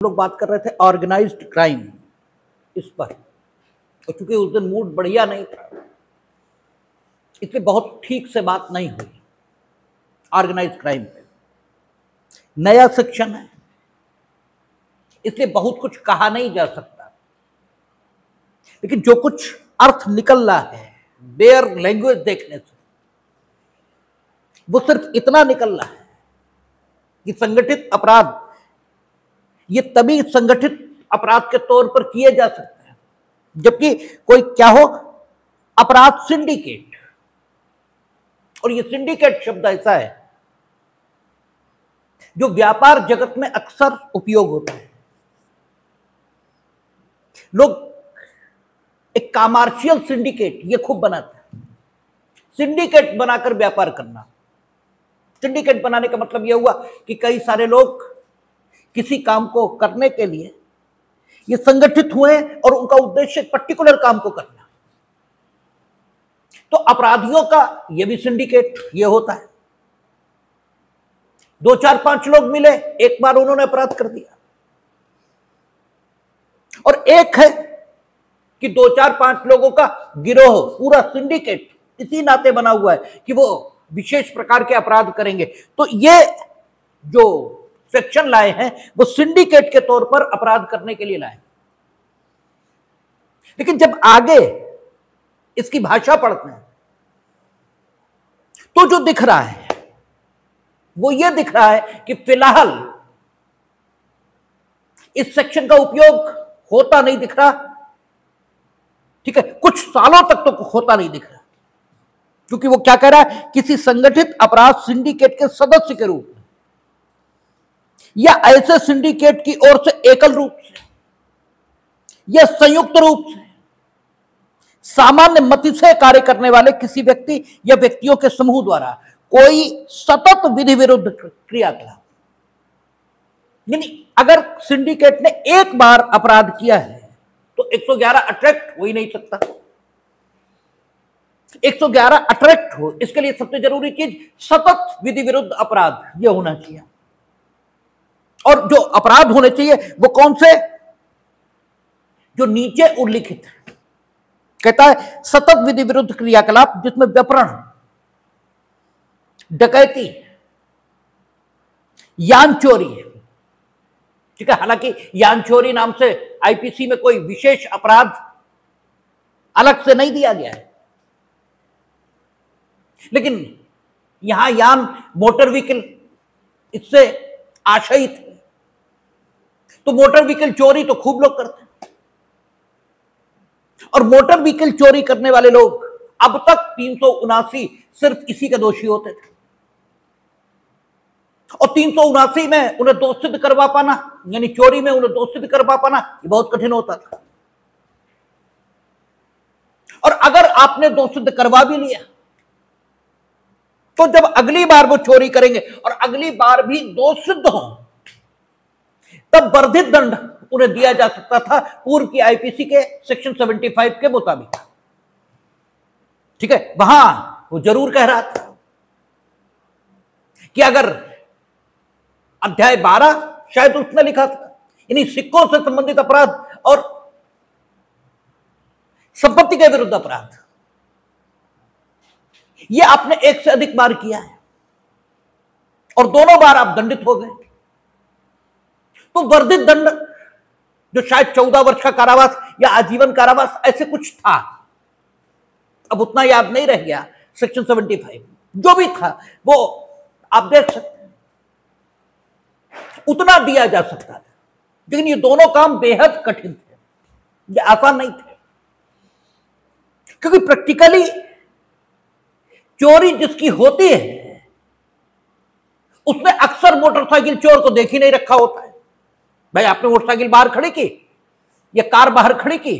लोग बात कर रहे थे ऑर्गेनाइज्ड क्राइम इस पर, और चूंकि उस दिन मूड बढ़िया नहीं था इसलिए बहुत ठीक से बात नहीं हुई। ऑर्गेनाइज्ड क्राइम पे नया सेक्शन है इसलिए बहुत कुछ कहा नहीं जा सकता, लेकिन जो कुछ अर्थ निकल रहा है बेयर लैंग्वेज देखने से वो सिर्फ इतना निकल रहा है कि संगठित अपराध ये तभी संगठित अपराध के तौर पर किए जा सकते हैं जबकि कोई क्या हो, अपराध सिंडिकेट। और ये सिंडिकेट शब्द ऐसा है जो व्यापार जगत में अक्सर उपयोग होता है। लोग एक कमर्शियल सिंडिकेट ये खूब बनाते हैं, सिंडिकेट बनाकर व्यापार करना। सिंडिकेट बनाने का मतलब यह हुआ कि कई सारे लोग किसी काम को करने के लिए ये संगठित हुए और उनका उद्देश्य एक पर्टिकुलर काम को करना। तो अपराधियों का यह भी सिंडिकेट ये होता है, 2 4 5 लोग मिले, एक बार उन्होंने अपराध कर दिया। और एक है कि 2 4 5 लोगों का गिरोह, पूरा सिंडिकेट इसी नाते बना हुआ है कि वो विशेष प्रकार के अपराध करेंगे। तो ये जो सेक्शन लाए हैं वो सिंडिकेट के तौर पर अपराध करने के लिए लाए। लेकिन जब आगे इसकी भाषा पढ़ते हैं तो जो दिख रहा है वो ये दिख रहा है कि फिलहाल इस सेक्शन का उपयोग होता नहीं दिख रहा। ठीक है, कुछ सालों तक तो होता नहीं दिख रहा, क्योंकि वो क्या कह रहा है, किसी संगठित अपराध सिंडिकेट के सदस्य के रूप में या ऐसे सिंडिकेट की ओर से एकल रूप से या संयुक्त रूप से सामान्य मति से कार्य करने वाले किसी व्यक्ति या व्यक्तियों के समूह द्वारा कोई सतत विधि विरुद्ध क्रियाकलाप। यानी अगर सिंडिकेट ने एक बार अपराध किया है तो 111 अट्रैक्ट हो ही नहीं सकता। 111 अट्रैक्ट हो इसके लिए सबसे जरूरी चीज सतत विधि विरुद्ध अपराध यह होना चाहिए। और जो अपराध होने चाहिए वो कौन से, जो नीचे उल्लिखित है। कहता है सतत विधि विरुद्ध क्रियाकलाप जिसमें व्यपरण, डकैती, यान चोरी है। ठीक है, हालांकि यान चोरी नाम से आईपीसी में कोई विशेष अपराध अलग से नहीं दिया गया है, लेकिन यहां यान मोटर व्हीकल इससे आशयित है। तो मोटर व्हीकल चोरी तो खूब लोग करते हैं और मोटर व्हीकल चोरी करने वाले लोग अब तक 379 सिर्फ इसी के दोषी होते थे। और 379 में उन्हें दोष सिद्ध करवा पाना, यानी चोरी में उन्हें दोष सिद्ध करवा पाना ये बहुत कठिन होता था। और अगर आपने दोष सिद्ध करवा भी लिया तो जब अगली बार वो चोरी करेंगे और अगली बार भी दोष सिद्ध हो तब वर्धित दंड उन्हें दिया जा सकता था पूर्व की आईपीसी के सेक्शन 75 के मुताबिक। ठीक है, वहां वो जरूर कह रहा था कि अगर अध्याय 12 शायद उसने लिखा था, यानी सिक्कों से संबंधित अपराध और संपत्ति के विरुद्ध अपराध, ये आपने एक से अधिक बार किया है और दोनों बार आप दंडित हो गए तो वर्धित दंड जो शायद 14 वर्ष का कारावास या आजीवन कारावास ऐसे कुछ था, अब उतना याद नहीं रह गया, सेक्शन 75 जो भी था वो आप देख सकते हैं उतना दिया जा सकता था। लेकिन ये दोनों काम बेहद कठिन थे, ये आसान नहीं थे, क्योंकि प्रैक्टिकली चोरी जिसकी होती है उसने अक्सर मोटरसाइकिल चोर को देख ही नहीं रखा होता है। भाई आपने मोटरसाइकिल बाहर खड़ी की या कार बाहर खड़ी की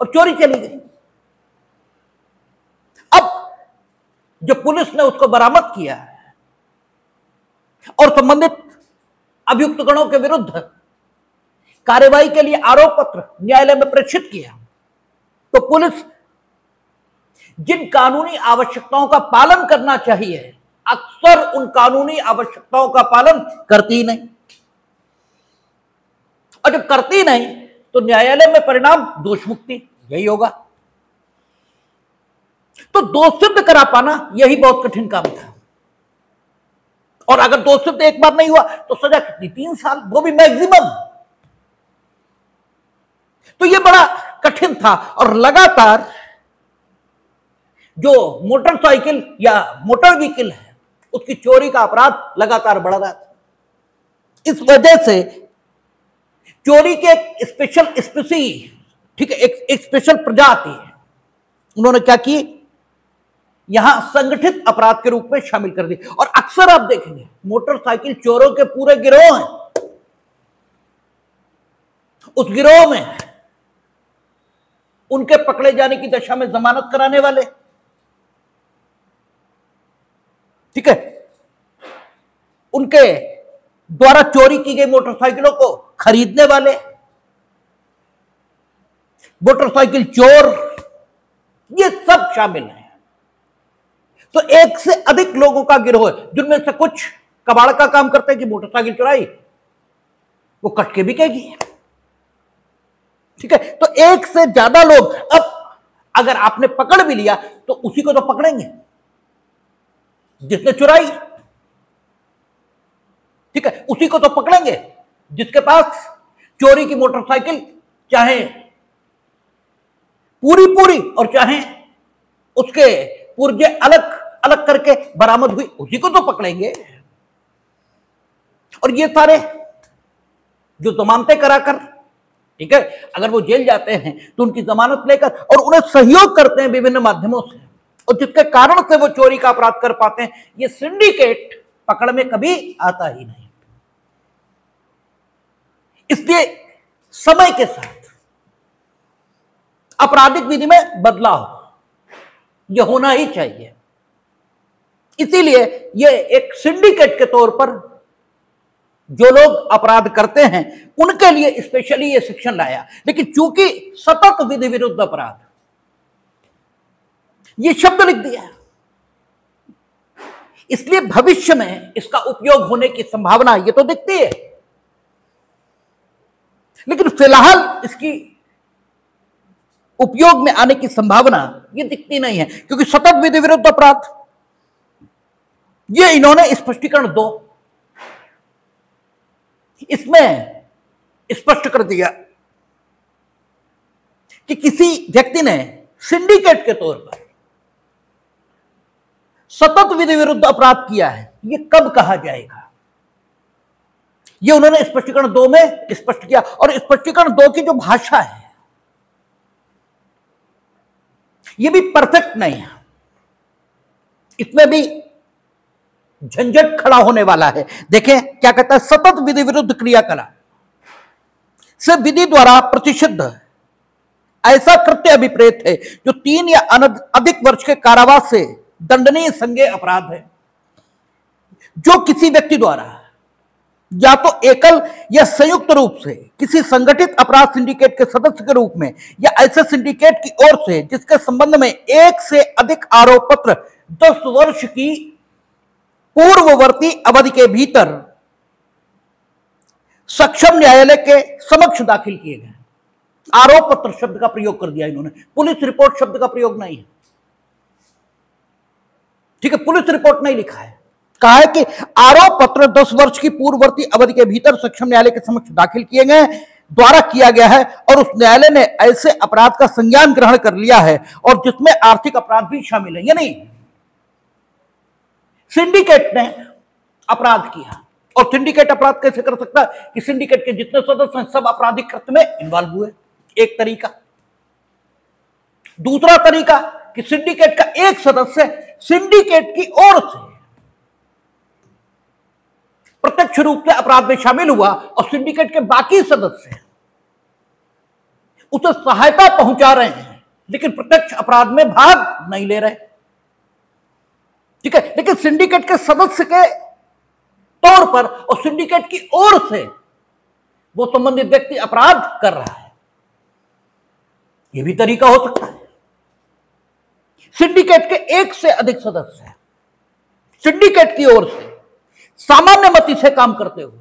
और चोरी चली गई। अब जब पुलिस ने उसको बरामद किया और संबंधित अभियुक्त गणों के विरुद्ध कार्यवाही के लिए आरोप पत्र न्यायालय में प्रेषित किया तो पुलिस जिन कानूनी आवश्यकताओं का पालन करना चाहिए अक्सर उन कानूनी आवश्यकताओं का पालन करती ही नहीं। और जब करती नहीं तो न्यायालय में परिणाम दोष मुक्ति, यही होगा। तो दोष सिद्ध करा पाना यही बहुत कठिन काम था। और अगर दोष सिद्ध एक बार नहीं हुआ तो सजा कितनी, 3 साल, वो भी मैक्सिमम। तो ये बड़ा कठिन था और लगातार जो मोटरसाइकिल या मोटर व्हीकल है उसकी चोरी का अपराध लगातार बढ़ रहा था। इस वजह से चोरी के एक स्पेशल स्पीसी, ठीक है, एक स्पेशल प्रजाति है, उन्होंने क्या की, यहां संगठित अपराध के रूप में शामिल कर दी। और अक्सर आप देखेंगे मोटरसाइकिल चोरों के पूरे गिरोह हैं, उस गिरोह में उनके पकड़े जाने की दशा में जमानत कराने वाले, ठीक है, उनके द्वारा चोरी की गई मोटरसाइकिलों को खरीदने वाले, मोटरसाइकिल चोर, ये सब शामिल हैं। तो एक से अधिक लोगों का गिरोह है, जिनमें से कुछ कबाड़ का काम करते हैं कि मोटरसाइकिल चुराई, वो कट के बिकेगी, ठीक है। तो एक से ज्यादा लोग, अब अगर आपने पकड़ भी लिया तो उसी को तो पकड़ेंगे जिसने चुराई, ठीक है, उसी को तो पकड़ेंगे जिसके पास चोरी की मोटरसाइकिल चाहे पूरी और चाहे उसके पुर्जे अलग अलग करके बरामद हुई, उसी को तो पकड़ेंगे। और ये सारे जो जमानतें कराकर, ठीक है, अगर वो जेल जाते हैं तो उनकी जमानत लेकर और उन्हें सहयोग करते हैं विभिन्न माध्यमों से, और जिसके कारण से वो चोरी का अपराध कर पाते हैं, ये सिंडिकेट पकड़ में कभी आता ही नहीं। इसलिए समय के साथ आपराधिक विधि में बदलाव यह होना ही चाहिए। इसीलिए यह एक सिंडिकेट के तौर पर जो लोग अपराध करते हैं उनके लिए स्पेशली यह सेक्शन लाया। लेकिन चूंकि सतत विधि विरुद्ध अपराध, यह शब्द लिख दिया, इसलिए भविष्य में इसका उपयोग होने की संभावना ये तो दिखती है, लेकिन फिलहाल इसकी उपयोग में आने की संभावना ये दिखती नहीं है, क्योंकि सतत विधि विरुद्ध अपराध, ये इन्होंने स्पष्टीकरण दो इसमें स्पष्ट कर दिया कि किसी व्यक्ति ने सिंडिकेट के तौर पर सतत विधि विरुद्ध अपराध किया है, ये कब कहा जाएगा, ये उन्होंने स्पष्टीकरण 2 में स्पष्ट किया। और स्पष्टीकरण 2 की जो भाषा है ये भी परफेक्ट नहीं है, इसमें भी झंझट खड़ा होने वाला है। देखें क्या कहता है, सतत विधि विरुद्ध क्रियाकलाप से विधि द्वारा प्रतिषिद्ध ऐसा कृत्य अभिप्रेत है जो 3 या अधिक वर्ष के कारावास से दंडनीय संज्ञेय अपराध है, जो किसी व्यक्ति द्वारा या तो एकल या संयुक्त रूप से किसी संगठित अपराध सिंडिकेट के सदस्य के रूप में या ऐसे सिंडिकेट की ओर से जिसके संबंध में एक से अधिक आरोप पत्र 10 वर्ष की पूर्ववर्ती अवधि के भीतर सक्षम न्यायालय के समक्ष दाखिल किए गए। आरोप पत्र शब्द का प्रयोग कर दिया इन्होंने, पुलिस रिपोर्ट शब्द का प्रयोग नहीं है, ठीक है, पुलिस रिपोर्ट नहीं लिखा है, कहा है कि आरोप पत्र 10 वर्ष की पूर्ववर्ती अवधि के भीतर सक्षम न्यायालय के समक्ष दाखिल किए गए द्वारा किया गया है और उस न्यायालय ने ऐसे अपराध का संज्ञान ग्रहण कर लिया है और जिसमें आर्थिक अपराध भी शामिल है। यानी सिंडिकेट ने अपराध किया, और सिंडिकेट अपराध कैसे कर सकता है कि सिंडिकेट के जितने सदस्य हैं सब आपराधिक कृत्य में इन्वॉल्व हुए, एक तरीका। दूसरा तरीका कि सिंडिकेट का एक सदस्य सिंडिकेट की ओर से प्रत्यक्ष रूप से अपराध में शामिल हुआ और सिंडिकेट के बाकी सदस्य उसे सहायता पहुंचा रहे हैं लेकिन प्रत्यक्ष अपराध में भाग नहीं ले रहे, ठीक है, लेकिन सिंडिकेट के सदस्य के तौर पर और सिंडिकेट की ओर से वो संबंधित व्यक्ति अपराध कर रहा है, यह भी तरीका हो सकता है। सिंडिकेट के एक से अधिक सदस्य हैं, सिंडिकेट की ओर से सामान्य मति से काम करते हुए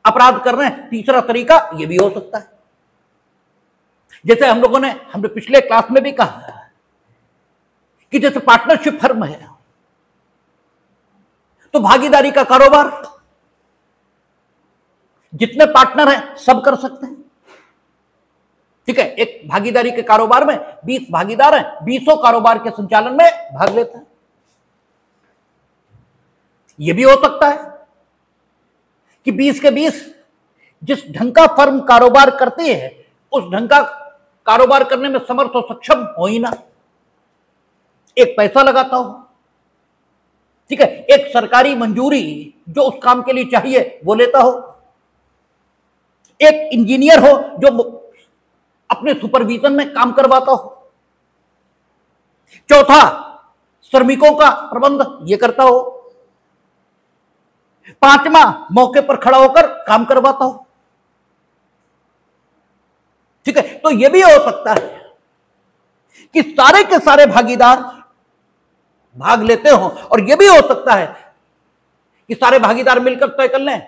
अपराध कर रहे हैं। तीसरा तरीका यह भी हो सकता है, जैसे हमने पिछले क्लास में भी कहा कि जैसे पार्टनरशिप फर्म है तो भागीदारी का कारोबार जितने पार्टनर हैं सब कर सकते हैं। ठीक है, एक भागीदारी के कारोबार में 20 भागीदार हैं, 20 कारोबार के संचालन में भाग लेते हैं। यह भी हो सकता है कि 20 के 20 जिस ढंग का फर्म कारोबार करती है उस ढंग का कारोबार करने में समर्थ और सक्षम हो ही ना, एक पैसा लगाता हो। ठीक है, एक सरकारी मंजूरी जो उस काम के लिए चाहिए वो लेता हो, एक इंजीनियर हो जो अपने सुपरविजन में काम करवाता हो, चौथा श्रमिकों का प्रबंध ये करता हो, पांचवा मौके पर खड़ा होकर काम करवाता हो। ठीक है, तो यह भी हो सकता है कि सारे के सारे भागीदार भाग लेते हो, और यह भी हो सकता है कि सारे भागीदार मिलकर तय कर लें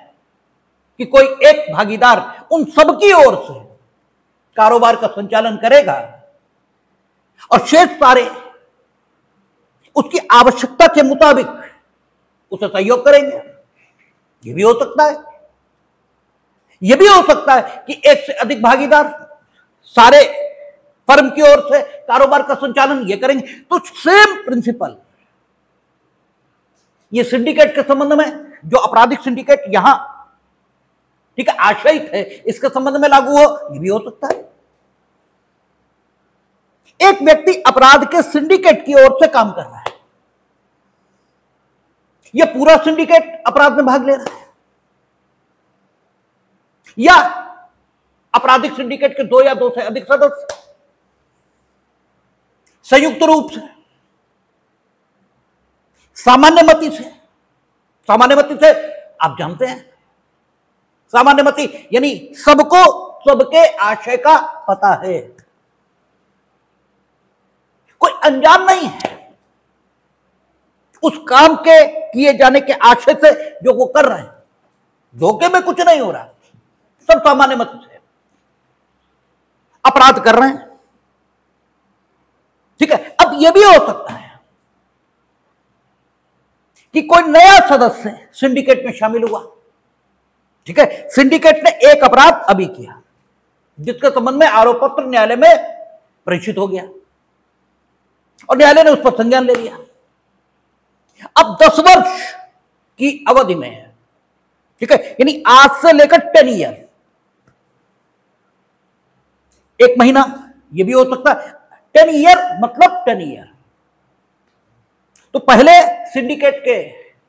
कि कोई एक भागीदार उन सबकी ओर से कारोबार का संचालन करेगा और शेष सारे उसकी आवश्यकता के मुताबिक उसे सहयोग करेंगे। यह भी हो सकता है। यह भी हो सकता है कि एक से अधिक भागीदार सारे फर्म की ओर से कारोबार का संचालन ये करेंगे। तो सेम प्रिंसिपल ये सिंडिकेट के संबंध में, जो आपराधिक सिंडिकेट यहां ठीक है आश्रयित है, इसके संबंध में लागू हो, यह भी हो सकता है। एक व्यक्ति अपराध के सिंडिकेट की ओर से काम कर रहा है, यह पूरा सिंडिकेट अपराध में भाग ले रहा है, या आपराधिक सिंडिकेट के 2 या 2 से अधिक सदस्य संयुक्त रूप से सामान्य मति से आप जानते हैं, सामान्य मति यानी सबको सबके आशय का पता है, कोई अनजान नहीं है उस काम के किए जाने के आशय से जो वो कर रहे हैं। धोखे में कुछ नहीं हो रहा, सब सामान्य मति से अपराध कर रहे हैं। ठीक है, अब यह भी हो सकता है कि कोई नया सदस्य सिंडिकेट में शामिल हुआ। ठीक है, सिंडिकेट ने एक अपराध अभी किया जिसके संबंध में आरोप पत्र न्यायालय में प्रेषित हो गया और न्यायालय ने उस पर संज्ञान ले लिया। अब 10 वर्ष की अवधि में, ठीक है, यानी आज से लेकर 10 ईयर, 1 महीना, यह भी हो सकता है 10 ईयर मतलब 10 ईयर। तो पहले सिंडिकेट के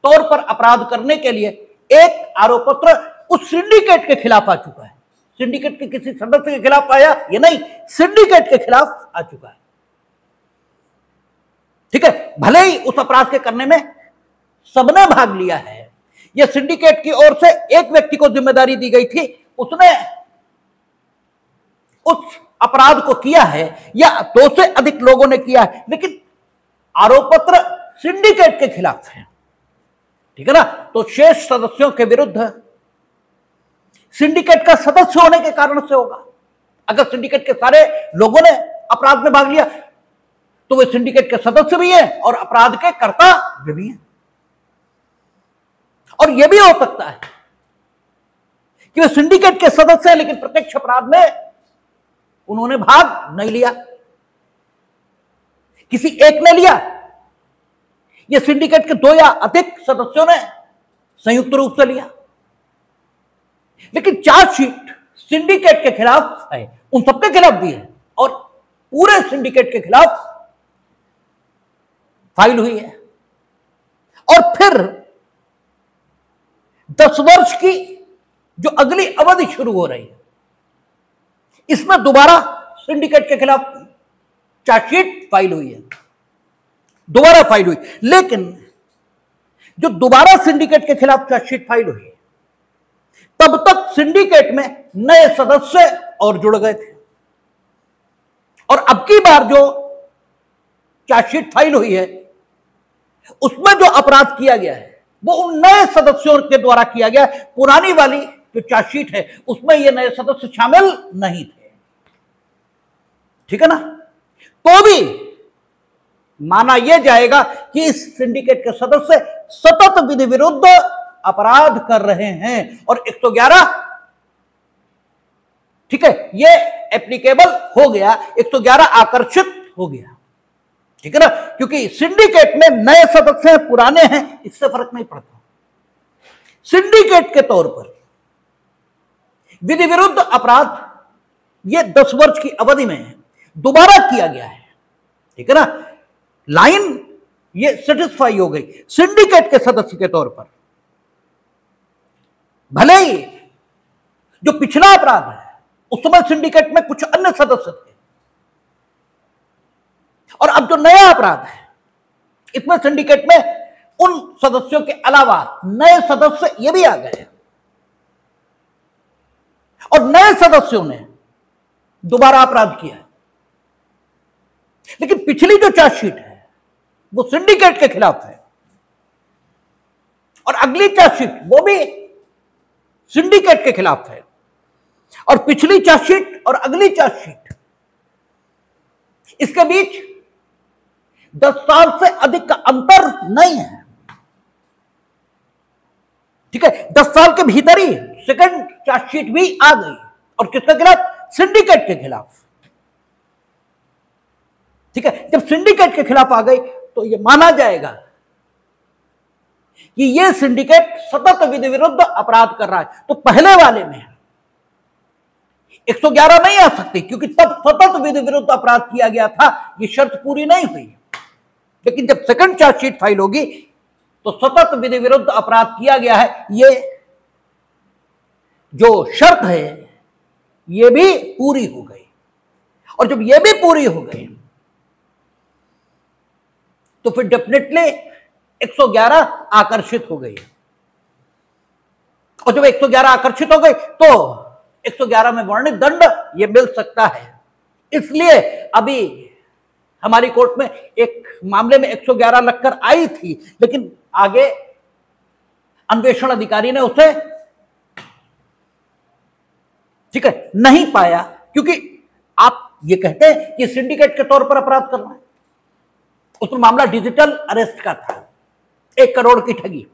तौर पर अपराध करने के लिए एक आरोप पत्र उस सिंडिकेट के खिलाफ आ चुका है। सिंडिकेट के किसी सदस्य के खिलाफ आया ये नहीं, सिंडिकेट के खिलाफ आ चुका है। ठीक है, भले ही उस अपराध के करने में सबने भाग लिया है, यह सिंडिकेट की ओर से एक व्यक्ति को जिम्मेदारी दी गई थी, उसने उस अपराध को किया है या 2 से अधिक लोगों ने किया है, लेकिन आरोप पत्र सिंडिकेट के खिलाफ है। ठीक है ना, तो शेष सदस्यों के विरुद्ध सिंडिकेट का सदस्य होने के कारण से होगा। अगर सिंडिकेट के सारे लोगों ने अपराध में भाग लिया तो वे सिंडिकेट के सदस्य भी हैं और अपराध के कर्ता भी हैं। और यह भी हो सकता है कि वे सिंडिकेट के सदस्य हैं लेकिन प्रत्यक्ष अपराध में उन्होंने भाग नहीं लिया, किसी एक ने लिया। यह सिंडिकेट के 2 या अधिक सदस्यों ने संयुक्त रूप से लिया, लेकिन चार्जशीट सिंडिकेट के खिलाफ है, उन सबके खिलाफ भी है और पूरे सिंडिकेट के खिलाफ फाइल हुई है। और फिर 10 वर्ष की जो अगली अवधि शुरू हो रही है, इसमें दोबारा सिंडिकेट के खिलाफ चार्जशीट फाइल हुई है, दोबारा फाइल हुई। लेकिन जो दोबारा सिंडिकेट के खिलाफ चार्जशीट फाइल हुई, तब तक सिंडिकेट में नए सदस्य और जुड़ गए थे, और अब की बार जो चार्जशीट फाइल हुई है उसमें जो अपराध किया गया है वो उन नए सदस्यों के द्वारा किया गया। पुरानी वाली जो चार्जशीट है उसमें ये नए सदस्य शामिल नहीं थे, ठीक है ना। तो भी माना यह जाएगा कि इस सिंडिकेट के सदस्य सतत विधि विरुद्ध अपराध कर रहे हैं और 111, ठीक है, ये एप्लीकेबल हो गया, 111 आकर्षित हो गया, ठीक है ना, क्योंकि सिंडिकेट में नए सदस्य हैं पुराने हैं इससे फर्क नहीं पड़ता। सिंडिकेट के तौर पर विधि विरुद्ध अपराध ये 10 वर्ष की अवधि में दोबारा किया गया है, ठीक है ना। लाइन ये सेटिस्फाई हो गई। सिंडिकेट के सदस्य के तौर पर भले ही जो पिछला अपराध है उस समय सिंडिकेट में कुछ अन्य सदस्य थे और अब जो नया अपराध है इसमें सिंडिकेट में उन सदस्यों के अलावा नए सदस्य ये भी आ गए और नए सदस्यों ने दोबारा अपराध किया। लेकिन पिछली जो चार्जशीट है वो सिंडिकेट के खिलाफ है और अगली चार्जशीट वो भी सिंडिकेट के खिलाफ है और पिछली चार्जशीट और अगली चार्जशीट इसके बीच 10 साल से अधिक का अंतर नहीं है, ठीक है। 10 साल के भीतर ही सेकंड चार्जशीट भी आ गई और किसके खिलाफ? सिंडिकेट के खिलाफ, ठीक है। जब सिंडिकेट के खिलाफ आ गई तो यह माना जाएगा कि यह सिंडिकेट सतत विधि विरुद्ध अपराध कर रहा है। तो पहले वाले में 111 नहीं आ सकती क्योंकि तब सतत विधि विरुद्ध अपराध किया गया था, यह शर्त पूरी नहीं हुई। लेकिन जब सेकंड चार्जशीट फाइल होगी तो सतत विधि विरुद्ध अपराध किया गया है, यह जो शर्त है यह भी पूरी हो गई। और जब यह भी पूरी हो गई तो फिर डेफिनेटली 111 आकर्षित हो गई और जब 111 आकर्षित हो गई तो 111 में वर्णित दंड ये मिल सकता है। इसलिए अभी हमारी कोर्ट में एक मामले में 111 लगकर आई थी, लेकिन आगे अन्वेषण अधिकारी ने उसे, ठीक है, नहीं पाया क्योंकि आप ये कहते हैं कि सिंडिकेट के तौर पर अपराध करना है। उसमें मामला डिजिटल अरेस्ट का था, 1 करोड़ की ठगी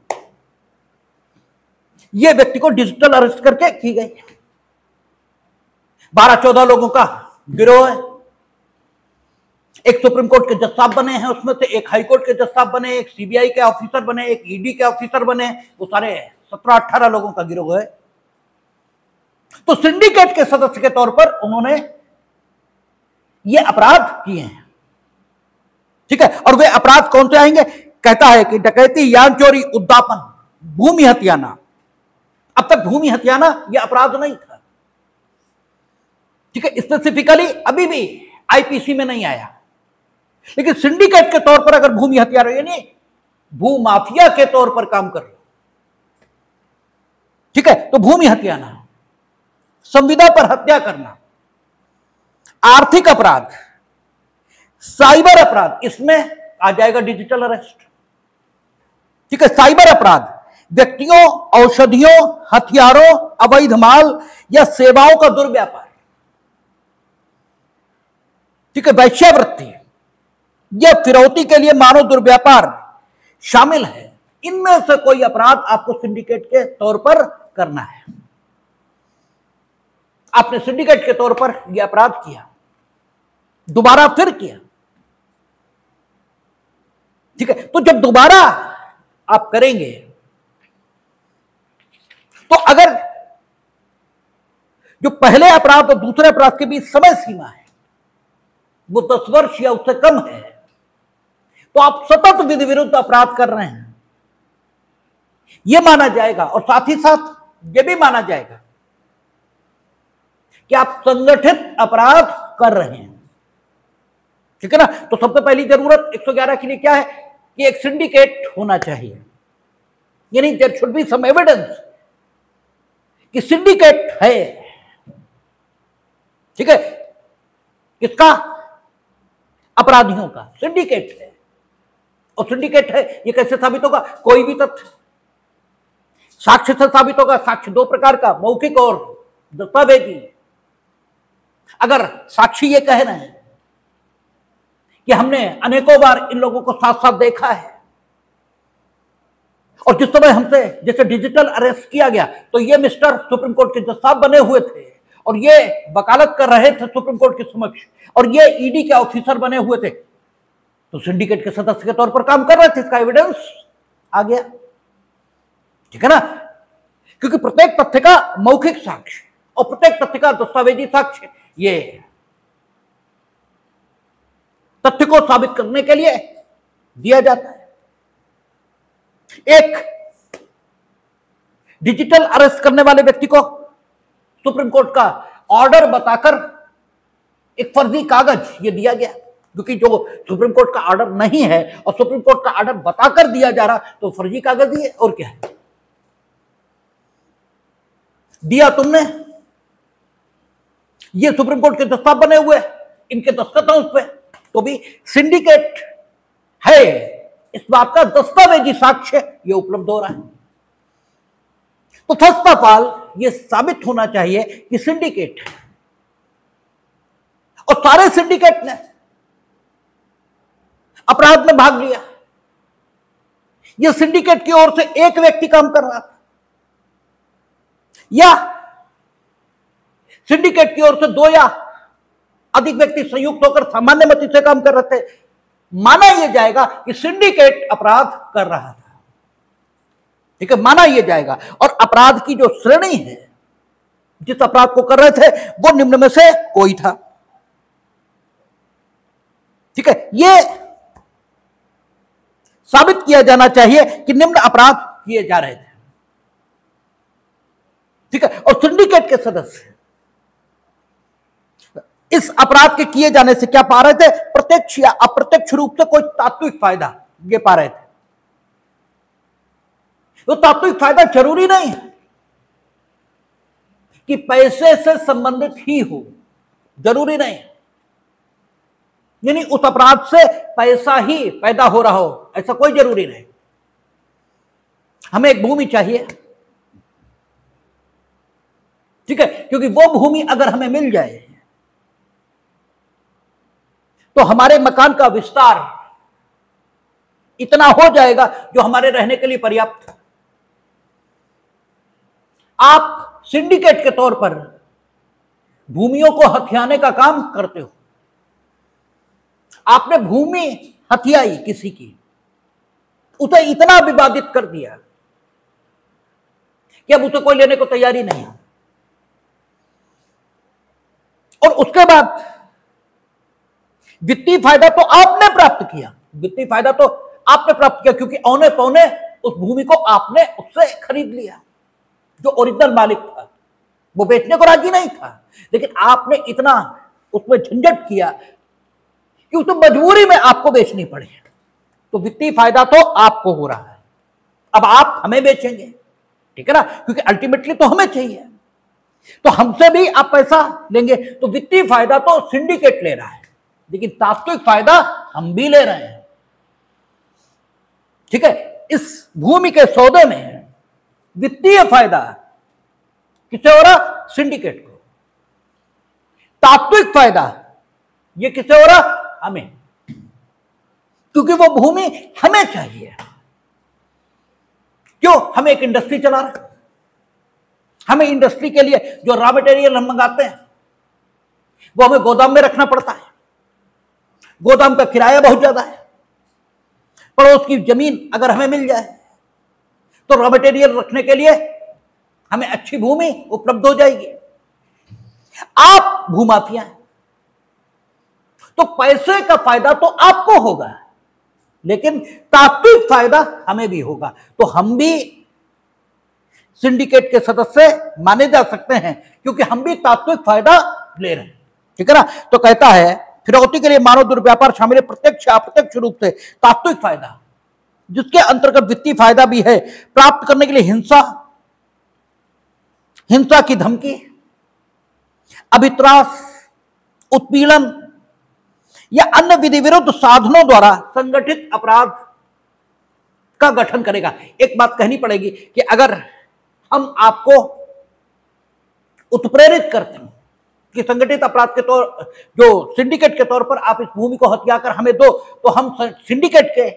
यह व्यक्ति को डिजिटल अरेस्ट करके की गई। 12-14 लोगों का गिरोह है, एक सुप्रीम कोर्ट के जज साहब बने हैं उसमें से, एक हाई कोर्ट के जज साहब बने, एक सीबीआई के ऑफिसर बने, एक ईडी के ऑफिसर बने, वो सारे 17-18 लोगों का गिरोह है। तो सिंडिकेट के सदस्य के तौर पर उन्होंने ये अपराध किए हैं, ठीक है। और वे अपराध कौन से आएंगे? कहता है कि डकैती, यान चोरी, उद्दापन, भूमि हत्याना। अब तक भूमि हत्याना यह अपराध नहीं था, ठीक है, स्पेसिफिकली अभी भी आईपीसी में नहीं आया। लेकिन सिंडिकेट के तौर पर अगर भूमि हत्या रही, यानी भूमाफिया के तौर पर काम कर रहे, ठीक है, तो भूमि हत्याना, संविदा पर हत्या करना, आर्थिक अपराध, साइबर अपराध, इसमें आ जाएगा डिजिटल अरेस्ट, ठीक है। साइबर अपराध व्यक्तियों, औषधियों, हथियारों, अवैध माल या सेवाओं का दुर्व्यापार, ठीक है, वैश्यावृत्ति या फिरौती के लिए मानव दुर्व्यापार शामिल है। इनमें से कोई अपराध आपको सिंडिकेट के तौर पर करना है। आपने सिंडिकेट के तौर पर यह अपराध किया, दोबारा फिर किया, ठीक है। तो जब दोबारा आप करेंगे तो अगर जो पहले अपराध और दूसरे अपराध के बीच समय सीमा है वो 10 वर्ष या उससे कम है, तो आप सतत विधि विरुद्ध अपराध कर रहे हैं, यह माना जाएगा। और साथ ही साथ यह भी माना जाएगा कि आप संगठित अपराध कर रहे हैं, ठीक है ना। तो सबसे पहली जरूरत 111 के लिए क्या है कि एक सिंडिकेट होना चाहिए, यानी there should be some evidence कि सिंडिकेट है, ठीक है। किसका? अपराधियों का सिंडिकेट है। और सिंडिकेट है ये कैसे साबित होगा? कोई भी तथ्य, साक्ष्य से साबित होगा। साक्ष्य दो प्रकार का, मौखिक और दस्तावेजी। अगर साक्षी ये कह रहे हैं कि हमने अनेकों बार इन लोगों को साथ साथ देखा है, और जिस समय हमसे जैसे डिजिटल अरेस्ट किया गया तो ये मिस्टर सुप्रीम कोर्ट के जज साहब बने हुए थे और ये वकालत कर रहे थे सुप्रीम कोर्ट के समक्ष, और ये ईडी के ऑफिसर बने हुए थे, तो सिंडिकेट के सदस्य के तौर पर काम कर रहे थे। इसका एविडेंस आ गया, ठीक है ना, क्योंकि प्रत्येक तथ्य का मौखिक साक्ष्य और प्रत्येक तथ्य का दस्तावेजी साक्ष्य ये तथ्य को साबित करने के लिए दिया जाता है। एक डिजिटल अरेस्ट करने वाले व्यक्ति को सुप्रीम कोर्ट का ऑर्डर बताकर एक फर्जी कागज ये दिया गया, क्योंकि जो सुप्रीम कोर्ट का ऑर्डर नहीं है और सुप्रीम कोर्ट का ऑर्डर बताकर दिया जा रहा तो फर्जी कागज ही है, और क्या है। दिया तुमने, ये सुप्रीम कोर्ट के दस्तावेज बने हुए, इनके दस्तखत हैं उस पर, तो भी सिंडिकेट है इस बात का दस्तावेजी साक्ष्य ये उपलब्ध हो रहा है। तो फर्स्ट ऑफ ऑल ये साबित होना चाहिए कि सिंडिकेट है, और सारे सिंडिकेट ने अपराध में भाग लिया। यह सिंडिकेट की ओर से एक व्यक्ति काम कर रहा था, या सिंडिकेट की ओर से दो या अधिक व्यक्ति संयुक्त होकर सामान्य मति से काम कर रहे थे, माना यह जाएगा कि सिंडिकेट अपराध कर रहा था, ठीक है, माना यह जाएगा। और अपराध की जो श्रेणी है, जिस अपराध को कर रहे थे वो निम्न में से कोई था, ठीक है। यह साबित किया जाना चाहिए कि निम्न अपराध किए जा रहे थे, ठीक है। और सिंडिकेट के सदस्य इस अपराध के किए जाने से क्या पा रहे थे, प्रत्यक्ष या अप्रत्यक्ष रूप से कोई तात्विक फायदा ये पा रहे थे। तो तात्विक फायदा जरूरी नहीं है कि पैसे से संबंधित ही हो, जरूरी नहीं, यानी उस अपराध से पैसा ही पैदा हो रहा हो, ऐसा कोई जरूरी नहीं। हमें एक भूमि चाहिए, ठीक है, क्योंकि वो भूमि अगर हमें मिल जाए तो हमारे मकान का विस्तार इतना हो जाएगा जो हमारे रहने के लिए पर्याप्त है। आप सिंडिकेट के तौर पर भूमियों को हथियाने का काम करते हो। आपने भूमि हथियाई किसी की, उसे इतना विवादित कर दिया कि अब उसे कोई लेने को तैयारी नहीं है, और उसके बाद वित्तीय फायदा तो आपने प्राप्त किया, वित्तीय फायदा तो आपने प्राप्त किया, क्योंकि औने पौने उस भूमि को आपने उससे खरीद लिया। जो ओरिजिनल मालिक था वो बेचने को राजी नहीं था, लेकिन आपने इतना उसमें झंझट किया कि उसे मजबूरी में आपको बेचनी पड़े, तो वित्तीय फायदा तो आपको हो रहा है। अब आप हमें बेचेंगे, ठीक है ना, क्योंकि अल्टीमेटली तो हमें चाहिए, तो हमसे भी आप पैसा लेंगे, तो वित्तीय फायदा तो सिंडिकेट ले रहा है, लेकिन तात्विक फायदा हम भी ले रहे हैं, ठीक है। इस भूमि के सौदे में वित्तीय फायदा किसे हो रहा, सिंडिकेट को। तात्विक फायदा ये किसे हो रहा, हमें, क्योंकि वो भूमि हमें चाहिए। क्यों, हम एक इंडस्ट्री चला रहे हैं, हमें इंडस्ट्री के लिए जो रॉ मटेरियल हम मंगाते हैं वो हमें गोदाम में रखना पड़ता है, गोदाम का किराया बहुत ज्यादा है। पड़ोस की जमीन अगर हमें मिल जाए तो रॉ मटेरियल रखने के लिए हमें अच्छी भूमि उपलब्ध हो जाएगी। आप भूमाफिया हैं, तो पैसे का फायदा तो आपको होगा, लेकिन तात्विक फायदा हमें भी होगा, तो हम भी सिंडिकेट के सदस्य माने जा सकते हैं, क्योंकि हम भी तात्विक फायदा ले रहे हैं, ठीक है ना। तो कहता है फिरौती के लिए मानव दुर्व्यापार शामिल है प्रत्यक्ष या अप्रत्यक्ष रूप से तात्विक फायदा, जिसके अंतर्गत वित्तीय फायदा भी है, प्राप्त करने के लिए हिंसा, हिंसा की धमकी, अभित्रास, उत्पीड़न या अन्य विधि विरुद्ध साधनों द्वारा संगठित अपराध का गठन करेगा। एक बात कहनी पड़ेगी कि अगर हम आपको उत्प्रेरित करते हैं कि संगठित अपराध के तौर, जो सिंडिकेट के तौर पर आप इस भूमि को हथिया कर हमें दो, तो हम सिंडिकेट के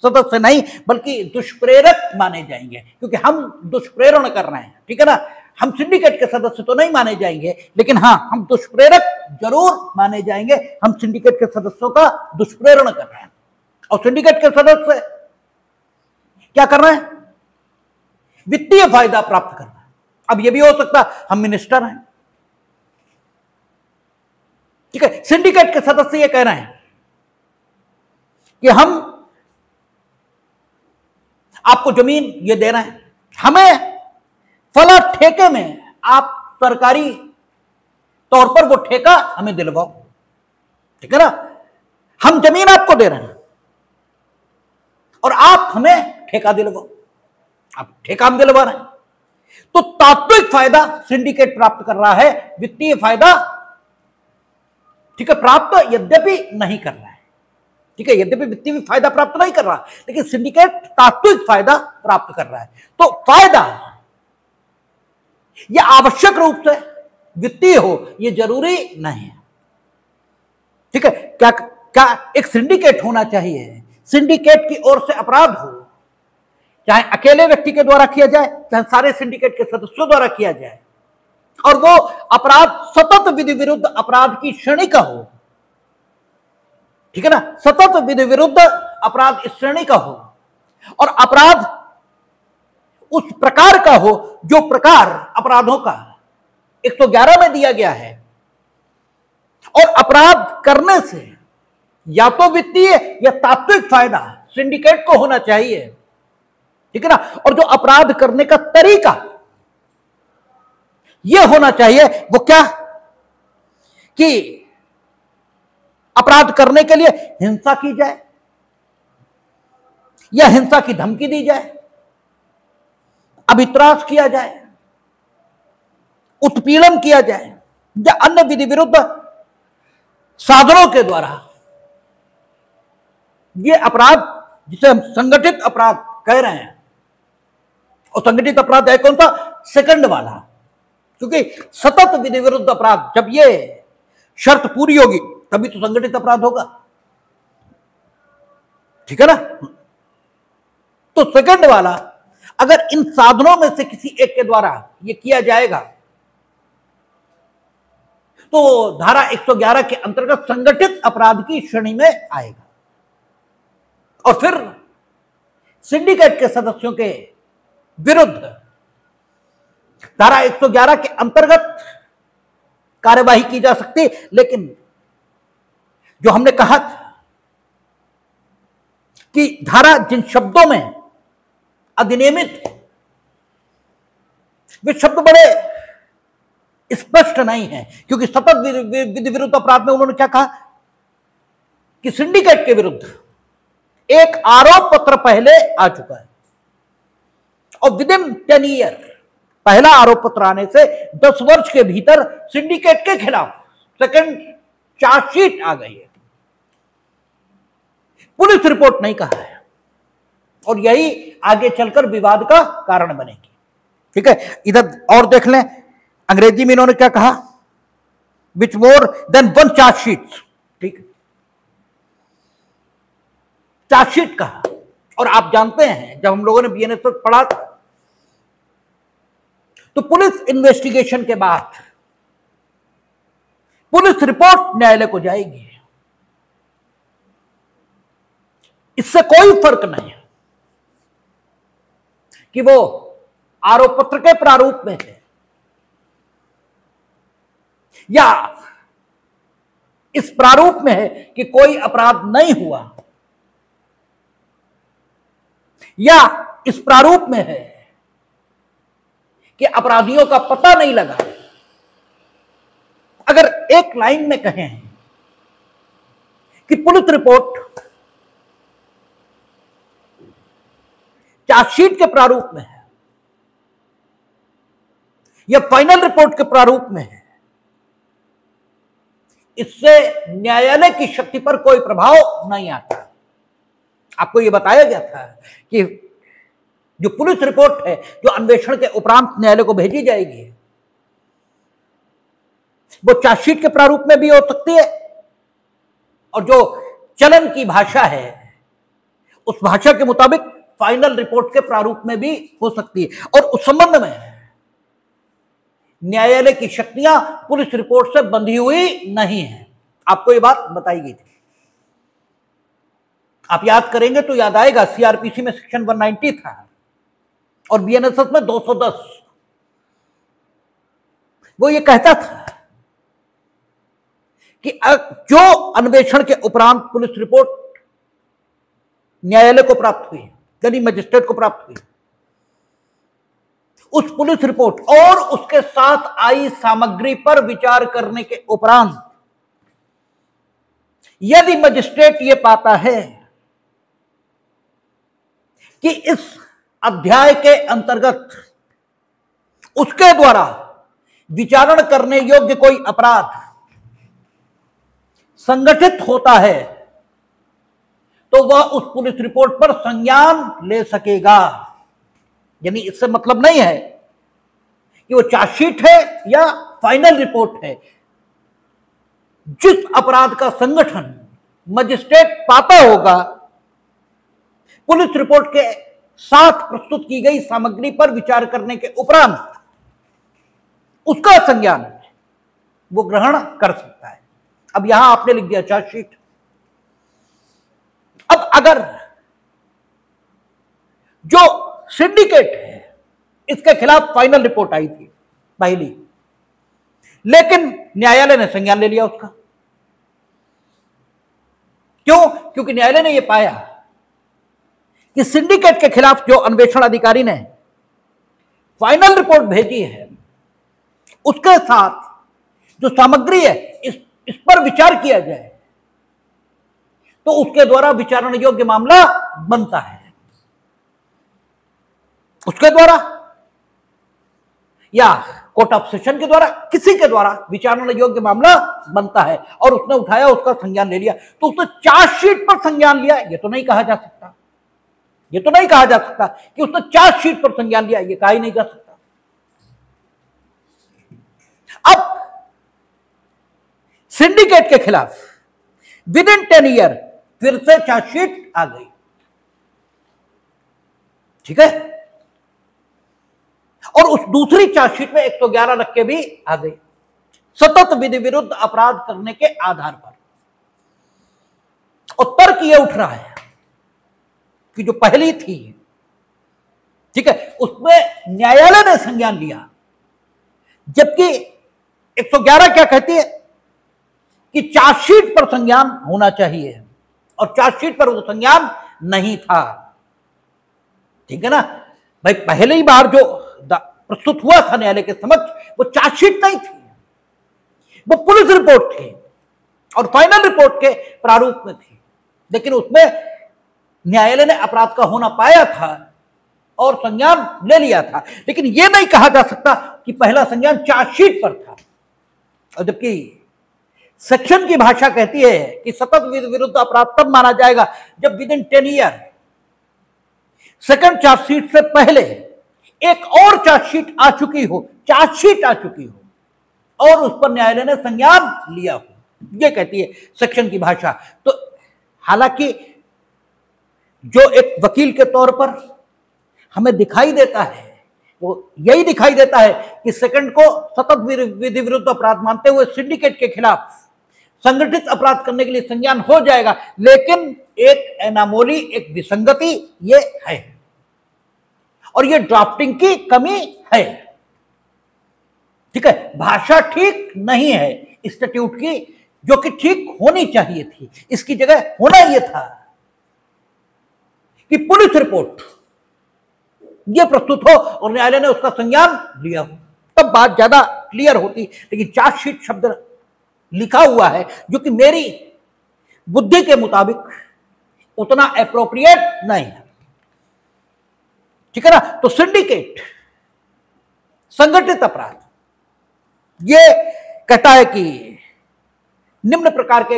सदस्य नहीं बल्कि दुष्प्रेरक माने जाएंगे, क्योंकि हम दुष्प्रेरण कर रहे हैं। ठीक है ना, हम सिंडिकेट के सदस्य तो नहीं माने जाएंगे, लेकिन हाँ, हम दुष्प्रेरक जरूर माने जाएंगे। हम सिंडिकेट के सदस्यों का दुष्प्रेरण कर रहे हैं, और सिंडिकेट के सदस्य क्या कर रहे हैं? वित्तीय फायदा प्राप्त कर रहे हैं। अब यह भी हो सकता है हम मिनिस्टर हैं, ठीक है, सिंडिकेट के सदस्य ये कह रहे हैं कि हम आपको जमीन ये दे रहे हैं, हमें फला ठेके में आप सरकारी तौर पर वो ठेका हमें दिलवाओ। ठीक है ना, हम जमीन आपको दे रहे हैं और आप हमें ठेका दिलवाओ, आप ठेका हम दिलवा रहे हैं। तो तात्विक फायदा सिंडिकेट प्राप्त कर रहा है, वित्तीय फायदा, ठीक है, प्राप्त यद्यपि नहीं कर रहा है। ठीक है, यद्यपि वित्तीय फायदा प्राप्त नहीं कर रहा, लेकिन सिंडिकेट तात्विक फायदा प्राप्त कर रहा है। तो फायदा यह आवश्यक रूप से वित्तीय हो यह जरूरी नहीं है। ठीक है, क्या क्या एक सिंडिकेट होना चाहिए, सिंडिकेट की ओर से अपराध हो, चाहे अकेले व्यक्ति के द्वारा किया जाए, चाहे सारे सिंडिकेट के सदस्यों द्वारा किया जाए, और वो अपराध सतत विधि विरुद्ध अपराध की श्रेणी का हो। ठीक है ना, सतत विधि विरुद्ध अपराध इस श्रेणी का हो, और अपराध उस प्रकार का हो जो प्रकार अपराधों का 111 में दिया गया है, और अपराध करने से या तो वित्तीय या तात्विक फायदा सिंडिकेट को होना चाहिए। ठीक है ना, और जो अपराध करने का तरीका यह होना चाहिए वो क्या, कि अपराध करने के लिए हिंसा की जाए या हिंसा की धमकी दी जाए, अभित्रास किया जाए, उत्पीड़न किया जाए, या अन्य विधि विरुद्ध साधनों के द्वारा ये अपराध, जिसे हम संगठित अपराध कह रहे हैं, और संगठित अपराध है कौन सा? सेकंड वाला, क्योंकि सतत विधि विरुद्ध अपराध जब ये शर्त पूरी होगी तभी तो संगठित अपराध होगा। ठीक है ना, तो सेकंड वाला अगर इन साधनों में से किसी एक के द्वारा ये किया जाएगा तो धारा 111 के अंतर्गत संगठित अपराध की श्रेणी में आएगा, और फिर सिंडिकेट के सदस्यों के विरुद्ध धारा 111 के अंतर्गत कार्यवाही की जा सकती। लेकिन जो हमने कहा था कि धारा जिन शब्दों में अधिनियमित, वे शब्द बड़े स्पष्ट नहीं है, क्योंकि सतत विधि विरुद्ध अपराध में उन्होंने क्या कहा कि सिंडिकेट के विरुद्ध एक आरोप पत्र पहले आ चुका है, और विद इन 10 ईयर पहला आरोप पत्र आने से 10 वर्ष के भीतर सिंडिकेट के खिलाफ सेकंड चार्जशीट आ गई है। पुलिस रिपोर्ट नहीं कहा है, और यही आगे चलकर विवाद का कारण बनेगी। ठीक है, इधर और देख लें, अंग्रेजी में इन्होंने क्या कहा, विच मोर देन 1 चार्जशीट। ठीक, चार्जशीट कहा, और आप जानते हैं जब हम लोगों ने बीएनएस पढ़ा था तो पुलिस इन्वेस्टिगेशन के बाद पुलिस रिपोर्ट न्यायालय को जाएगी, इससे कोई फर्क नहीं है कि वो आरोप पत्र के प्रारूप में है या इस प्रारूप में है कि कोई अपराध नहीं हुआ, या इस प्रारूप में है कि अपराधियों का पता नहीं लगा। अगर एक लाइन में कहें कि पुलिस रिपोर्ट चार्जशीट के प्रारूप में है या फाइनल रिपोर्ट के प्रारूप में है, इससे न्यायालय की शक्ति पर कोई प्रभाव नहीं आता। आपको यह बताया गया था कि जो पुलिस रिपोर्ट है, जो अन्वेषण के उपरांत न्यायालय को भेजी जाएगी, वो चार्जशीट के प्रारूप में भी हो सकती है, और जो चलन की भाषा है उस भाषा के मुताबिक फाइनल रिपोर्ट के प्रारूप में भी हो सकती है। और उस संबंध में न्यायालय की शक्तियां पुलिस रिपोर्ट से बंधी हुई नहीं है। आपको ये बात बताई गई थी, आप याद करेंगे तो याद आएगा, सीआरपीसी में सेक्शन 190 था और बीएनएसएस में 210। वो ये कहता था कि जो अन्वेषण के उपरांत पुलिस रिपोर्ट न्यायालय को प्राप्त हुई, यानी मजिस्ट्रेट को प्राप्त हुई, उस पुलिस रिपोर्ट और उसके साथ आई सामग्री पर विचार करने के उपरांत यदि मजिस्ट्रेट यह पाता है कि इस अध्याय के अंतर्गत उसके द्वारा विचारण करने योग्य कोई अपराध संगठित होता है, तो वह उस पुलिस रिपोर्ट पर संज्ञान ले सकेगा। यानी इससे मतलब नहीं है कि वो चार्जशीट है या फाइनल रिपोर्ट है, जिस अपराध का संगठन मजिस्ट्रेट पाता होगा पुलिस रिपोर्ट के साथ प्रस्तुत की गई सामग्री पर विचार करने के उपरांत उसका संज्ञान वो ग्रहण कर सकता है। अब यहां आपने लिख दिया चार्जशीट। अब अगर जो सिंडिकेट है इसके खिलाफ फाइनल रिपोर्ट आई थी पहली, लेकिन न्यायालय ने संज्ञान ले लिया उसका, क्यों? क्योंकि न्यायालय ने यह पाया कि सिंडिकेट के खिलाफ जो अन्वेषण अधिकारी ने फाइनल रिपोर्ट भेजी है उसके साथ जो सामग्री है इस पर विचार किया जाए तो उसके द्वारा विचारण योग्य मामला बनता है। उसके द्वारा या कोर्ट ऑफ सेशन के द्वारा, किसी के द्वारा विचारण योग्य मामला बनता है, और उसने उठाया, उसका संज्ञान ले लिया। तो उसने चार्जशीट पर संज्ञान लिया, यह तो नहीं कहा जा सकता, यह तो नहीं कहा जा सकता कि उसने चार्जशीट पर संज्ञान लिया, यह कहा ही नहीं जा सकता। अब सिंडिकेट के खिलाफ विद इन 10 ईयर फिर से चार्जशीट आ गई, ठीक है, और उस दूसरी चार्जशीट में 111 रख के भी आ गई, सतत विधि विरुद्ध अपराध करने के आधार पर। और तर्क यह उठ रहा है कि जो पहली थी, ठीक है, उसमें न्यायालय ने संज्ञान लिया, जबकि 111 क्या कहती है कि चार्जशीट पर संज्ञान होना चाहिए, और चार्जशीट पर वो संज्ञान नहीं था। ठीक है ना भाई, पहली बार जो प्रस्तुत हुआ था न्यायालय के समक्ष वो चार्जशीट नहीं थी, वो पुलिस रिपोर्ट थी और फाइनल रिपोर्ट के प्रारूप में थी, लेकिन उसमें न्यायालय ने अपराध का होना पाया था और संज्ञान ले लिया था। लेकिन यह नहीं कहा जा सकता कि पहला संज्ञान चार्जशीट पर था, और जबकि सेक्शन की भाषा कहती है कि सतत विरुद्ध अपराध तब माना जाएगा जब with in 10 year second chargesheet से पहले एक और चार्जशीट आ चुकी हो, चार्जशीट आ चुकी हो और उस पर न्यायालय ने संज्ञान लिया हो, यह कहती है सेक्शन की भाषा। तो हालांकि जो एक वकील के तौर पर हमें दिखाई देता है वो यही दिखाई देता है कि सेकंड को सतत विधि विरुद्ध अपराध मानते हुए सिंडिकेट के खिलाफ संगठित अपराध करने के लिए संज्ञान हो जाएगा, लेकिन एक एनामोली, एक विसंगति ये है, और ये ड्राफ्टिंग की कमी है। ठीक है, भाषा ठीक नहीं है स्टैट्यूट की, जो कि ठीक होनी चाहिए थी। इसकी जगह होना यह था कि पुलिस रिपोर्ट यह प्रस्तुत हो और न्यायालय ने उसका संज्ञान लिया हो, तब बात ज्यादा क्लियर होती। लेकिन चार्जशीट शब्द लिखा हुआ है जो कि मेरी बुद्धि के मुताबिक उतना एप्रोप्रिएट नहीं है, ठीक है ना। तो सिंडिकेट, संगठित अपराध, ये कहता है कि निम्न प्रकार के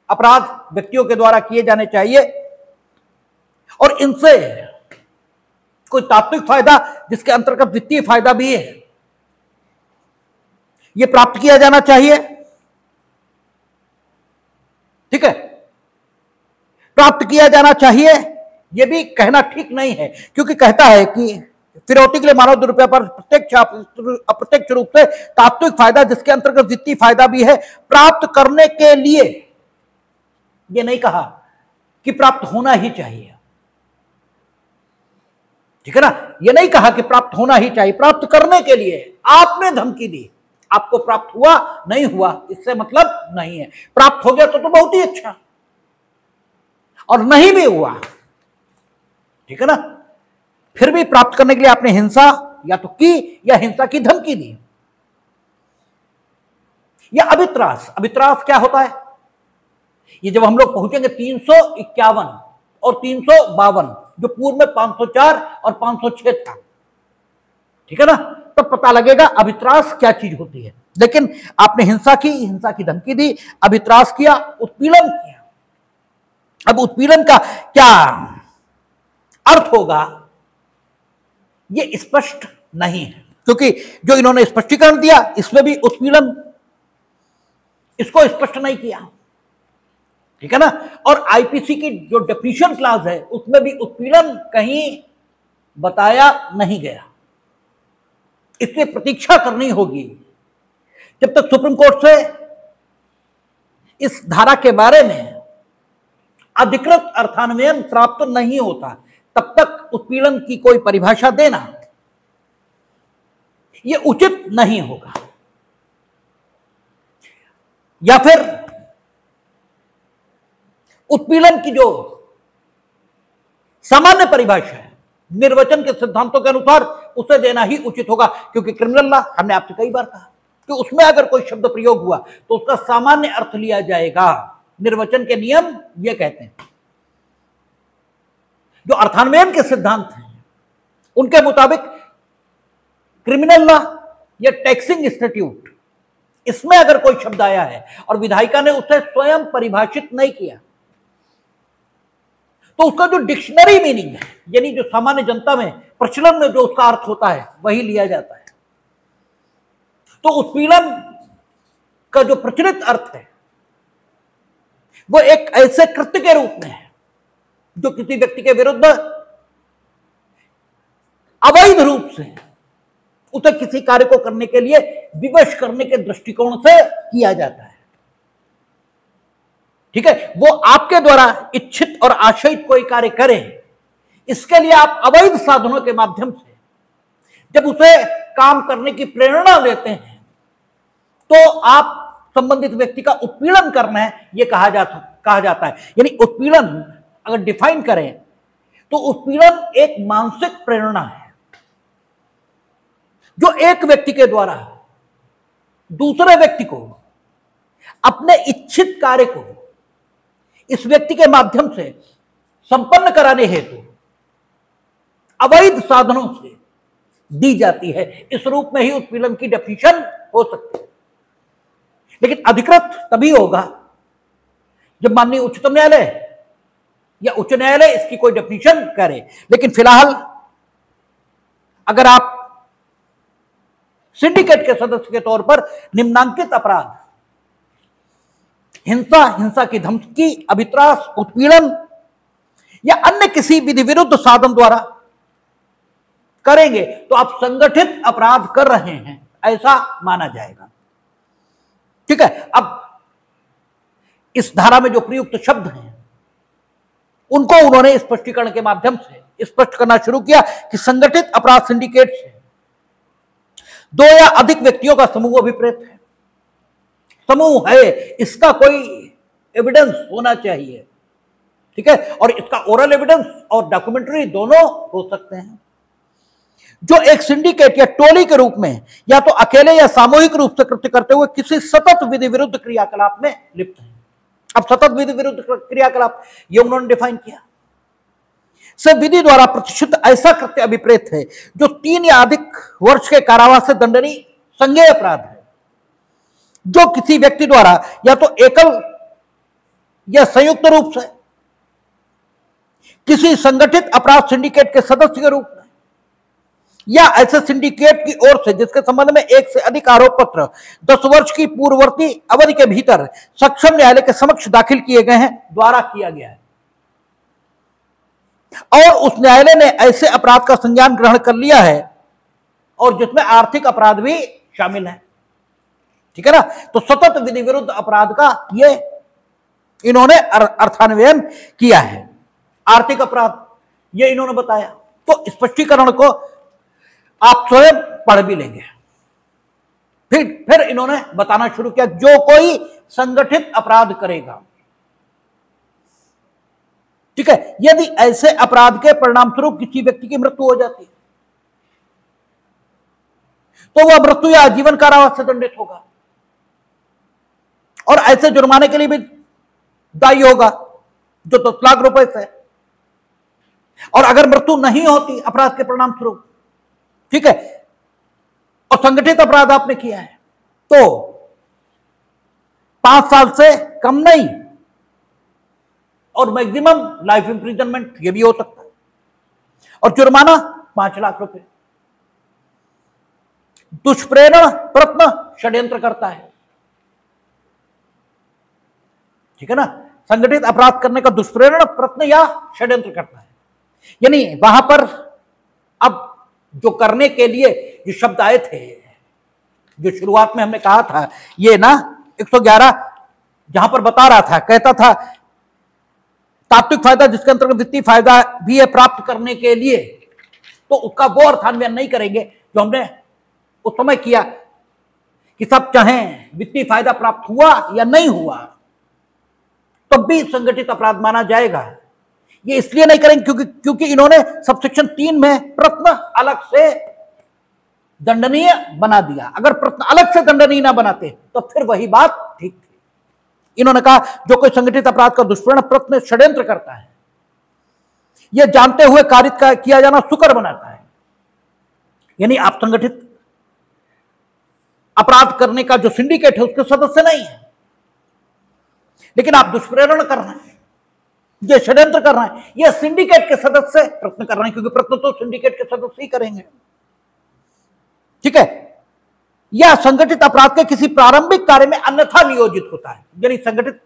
अपराध व्यक्तियों के द्वारा किए जाने चाहिए और इनसे कोई तात्विक फायदा जिसके अंतर्गत वित्तीय फायदा भी है, यह प्राप्त किया जाना चाहिए। ठीक है, प्राप्त किया जाना चाहिए, यह भी कहना ठीक नहीं है, क्योंकि कहता है कि फिरौती के लिए मानव दुरुपयोग पर प्रत्यक्ष अप्रत्यक्ष रूप से तात्विक फायदा जिसके अंतर्गत वित्तीय फायदा भी है प्राप्त करने के लिए, यह नहीं कहा कि प्राप्त होना ही चाहिए। ठीक है ना, यह नहीं कहा कि प्राप्त होना ही चाहिए, प्राप्त करने के लिए। आपने धमकी दी, आपको प्राप्त हुआ नहीं हुआ इससे मतलब नहीं है। प्राप्त हो गया तो बहुत ही अच्छा, और नहीं भी हुआ, ठीक है ना, फिर भी प्राप्त करने के लिए आपने हिंसा या तो की या हिंसा की धमकी दी। या अभित्रास, अभित्रास क्या होता है? ये जब हम लोग पहुंचेंगे 351 और 352, जो पूर्व में 504 और 506 था, ठीक है ना, तब पता लगेगा अभित्रास क्या चीज होती है। लेकिन आपने हिंसा की, हिंसा की धमकी दी, अभित्रास किया, उत्पीड़न किया। अब उत्पीड़न का क्या अर्थ होगा यह स्पष्ट नहीं है, क्योंकि जो इन्होंने स्पष्टीकरण दिया इसमें भी उत्पीड़न इसको स्पष्ट नहीं किया। ठीक है ना, और आईपीसी की जो डेफिनेशन क्लास है उसमें भी उत्पीड़न कहीं बताया नहीं गया। इसलिए प्रतीक्षा करनी होगी जब तक सुप्रीम कोर्ट से इस धारा के बारे में अधिकृत अर्थान्वयन प्राप्त नहीं होता, तब तक उत्पीड़न की कोई परिभाषा देना यह उचित नहीं होगा। या फिर उत्पीड़न की जो सामान्य परिभाषा है निर्वचन के सिद्धांतों के अनुसार उसे देना ही उचित होगा, क्योंकि क्रिमिनल लॉ हमने आपसे कई बार कहा कि उसमें अगर कोई शब्द प्रयोग हुआ तो उसका सामान्य अर्थ लिया जाएगा। निर्वचन के नियम ये कहते हैं। जो अर्थान्वयन के सिद्धांत हैं उनके मुताबिक क्रिमिनल लॉ या टैक्सिंग इंस्टीट्यूट, इसमें अगर कोई शब्द आया है और विधायिका ने उसे स्वयं परिभाषित नहीं किया तो उसका जो डिक्शनरी मीनिंग है, यानी जो सामान्य जनता में प्रचलन में जो उसका अर्थ होता है वही लिया जाता है। तो उत्पीड़न का जो प्रचलित अर्थ है वो एक ऐसे कृत्य के रूप में है जो किसी व्यक्ति के विरुद्ध अवैध रूप से उसे किसी कार्य को करने के लिए विवश करने के दृष्टिकोण से किया जाता है। ठीक है, वो आपके द्वारा इच्छित और आशयित कोई कार्य करे, इसके लिए आप अवैध साधनों के माध्यम से जब उसे काम करने की प्रेरणा देते हैं तो आप संबंधित व्यक्ति का उत्पीड़न करना है, यह कहा जाता है। यानी उत्पीड़न अगर डिफाइन करें तो उत्पीड़न एक मानसिक प्रेरणा है जो एक व्यक्ति के द्वारा दूसरे व्यक्ति को अपने इच्छित कार्य को इस व्यक्ति के माध्यम से संपन्न कराने हेतु अवैध साधनों से दी जाती है। इस रूप में ही उत्पीड़न की डेफिनेशन हो सकती है। लेकिन अधिकृत तभी होगा जब माननीय उच्चतम न्यायालय या उच्च न्यायालय इसकी कोई डेफिनेशन करे। लेकिन फिलहाल अगर आप सिंडिकेट के सदस्य के तौर पर निम्नांकित अपराध हिंसा, हिंसा की धमकी, अभित्रास, उत्पीड़न या अन्य किसी विधि विरुद्ध साधन द्वारा करेंगे तो आप संगठित अपराध कर रहे हैं, ऐसा माना जाएगा। ठीक है, अब इस धारा में जो प्रयुक्त शब्द हैं उनको उन्होंने स्पष्टीकरण के माध्यम से स्पष्ट करना शुरू किया कि संगठित अपराध सिंडिकेट से दो या अधिक व्यक्तियों का समूह अभिप्रेत है। समूह है, इसका कोई एविडेंस होना चाहिए। ठीक है, और इसका ओरल एविडेंस और डॉक्यूमेंट्री दोनों हो सकते हैं। जो एक सिंडिकेट या टोली के रूप में या तो अकेले या सामूहिक रूप से कृत्य करते हुए किसी सतत विधि विरुद्ध क्रियाकलाप में लिप्त है। अब सतत विधि विरुद्ध क्रियाकलाप ये उन्होंने डिफाइन किया। से विधि द्वारा प्रतिष्ठित ऐसा कृत्य अभिप्रेत है जो 3 या अधिक वर्ष के कारावास से दंडनीय संज्ञेय अपराध है, जो किसी व्यक्ति द्वारा या तो एकल या संयुक्त रूप से किसी संगठित अपराध सिंडिकेट के सदस्य के रूप में या ऐसे सिंडिकेट की ओर से जिसके संबंध में एक से अधिक आरोप पत्र 10 वर्ष की पूर्ववर्ती अवधि के भीतर सक्षम न्यायालय के समक्ष दाखिल किए गए हैं द्वारा किया गया है और उस न्यायालय ने ऐसे अपराध का संज्ञान ग्रहण कर लिया है और जिसमें आर्थिक अपराध भी शामिल है। ठीक है ना। तो सतत विधि विरुद्ध अपराध का ये इन्होंने अर्थान्वयन किया है। आर्थिक अपराध ये इन्होंने बताया। तो स्पष्टीकरण को आप स्वयं पढ़ भी लेंगे। फिर इन्होंने बताना शुरू किया, जो कोई संगठित अपराध करेगा, ठीक है, यदि ऐसे अपराध के परिणाम स्वरूप किसी व्यक्ति की मृत्यु हो जाती है तो वह मृत्यु या आजीवन कारावास से दंडित होगा और ऐसे जुर्माने के लिए भी दायी होगा जो 10 लाख रुपए से। और अगर मृत्यु नहीं होती अपराध के परिणाम स्वरूप, ठीक है, और संगठित अपराध आपने किया है तो 5 साल से कम नहीं और मैक्सिमम लाइफ इंप्रिजनमेंट ये भी हो सकता है और जुर्माना 5 लाख रुपए। दुष्प्रेरण प्रयत्न षड्यंत्र करता है, ठीक है ना। संगठित अपराध करने का दुष्प्रेरण प्रयत्न या षड्यंत्र करता है, यानी वहां पर अब जो करने के लिए जो शब्द आए थे, जो शुरुआत में हमने कहा था, ये ना 111 जहां पर बता रहा था, कहता था तात्विक फायदा जिसके अंतर्गत वित्तीय फायदा भी है प्राप्त करने के लिए, तो उसका वो अर्थान्वयन नहीं करेंगे जो हमने उस समय किया कि सब चाहें वित्तीय फायदा प्राप्त हुआ या नहीं हुआ तब भी संगठित अपराध माना जाएगा। ये इसलिए नहीं करेंगे क्योंकि इन्होंने सबसेक्शन 3 में प्रयत्न अलग से दंडनीय बना दिया। अगर प्रयत्न अलग से दंडनीय ना बनाते तो फिर वही बात ठीक थी। इन्होंने कहा जो कोई संगठित अपराध का दुष्प्रेरण प्रयत्न षड्यंत्र करता है, यह जानते हुए कारित किया जाना सुकर बनाता है। यानी आप संगठित अपराध करने का जो सिंडिकेट है उसके सदस्य नहीं है, लेकिन आप दुष्प्रेरण कर रहे हैं, ये षड्यंत्र कर रहे हैं, ये सिंडिकेट के सदस्य प्रयत्न कर रहे हैं, क्योंकि प्रयत्न तो सिंडिकेट के सदस्य ही करेंगे, ठीक है। या संगठित अपराध के किसी प्रारंभिक कार्य में अन्यथा नियोजित होता है, यानी संगठित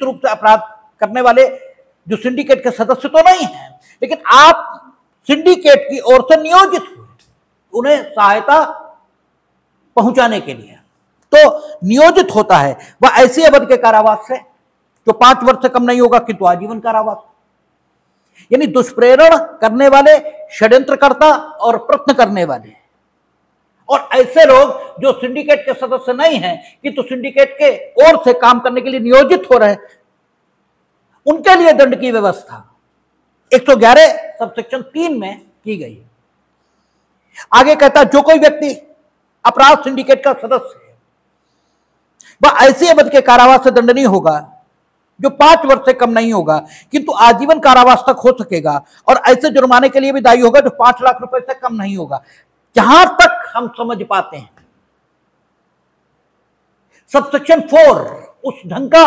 रूप से अपराध करने वाले जो सिंडिकेट के सदस्य तो नहीं है, लेकिन आप सिंडिकेट की ओर से नियोजित हुए उन्हें सहायता पहुंचाने के लिए, तो नियोजित होता है वह ऐसी अवधि के कारावास से जो 5 वर्ष से कम नहीं होगा किंतु आजीवन कारावास। यानी दुष्प्रेरण करने वाले, षड्यंत्रकर्ता और प्रयत्न करने वाले, और ऐसे लोग जो सिंडिकेट के सदस्य नहीं हैं किंतु सिंडिकेट के ओर से काम करने के लिए नियोजित हो रहे हैं, उनके लिए दंड की व्यवस्था 111 सबसेक्शन 3 में की गई है। आगे कहता है जो कोई व्यक्ति अपराध सिंडिकेट का सदस्य है वह ऐसी अवधि के कारावास से दंडनीय होगा जो 5 वर्ष से कम नहीं होगा किंतु आजीवन कारावास तक हो सकेगा, और ऐसे जुर्माने के लिए भी दायी होगा जो 5 लाख रुपए से कम नहीं होगा। जहां तक हम समझ पाते हैं सबसेक्शन 4 उस ढंग का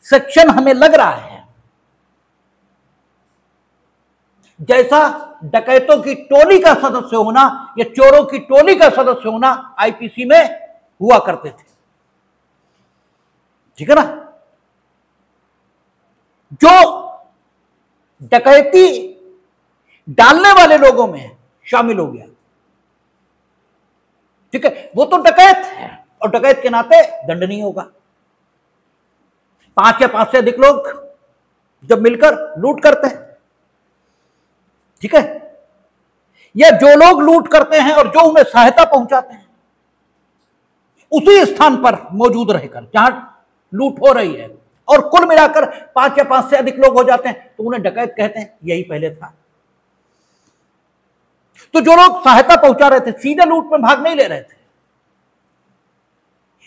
सेक्शन हमें लग रहा है जैसा डकैतों की टोली का सदस्य होना या चोरों की टोली का सदस्य होना आईपीसी में हुआ करते थे, ठीक है ना। जो डकैती डालने वाले लोगों में शामिल हो गया, ठीक है, वो तो डकैत है और डकैत के नाते दंडनीय होगा। 5 या 5 से अधिक लोग जब मिलकर लूट करते हैं, ठीक है, या जो लोग लूट करते हैं और जो उन्हें सहायता पहुंचाते हैं उसी स्थान पर मौजूद रहकर जहां लूट हो रही है, और कुल मिलाकर 5 या 5 से अधिक लोग हो जाते हैं तो उन्हें डकैत कहते हैं। यही पहले था। तो जो लोग सहायता पहुंचा रहे थे, सीधे लूट में भाग नहीं ले रहे थे,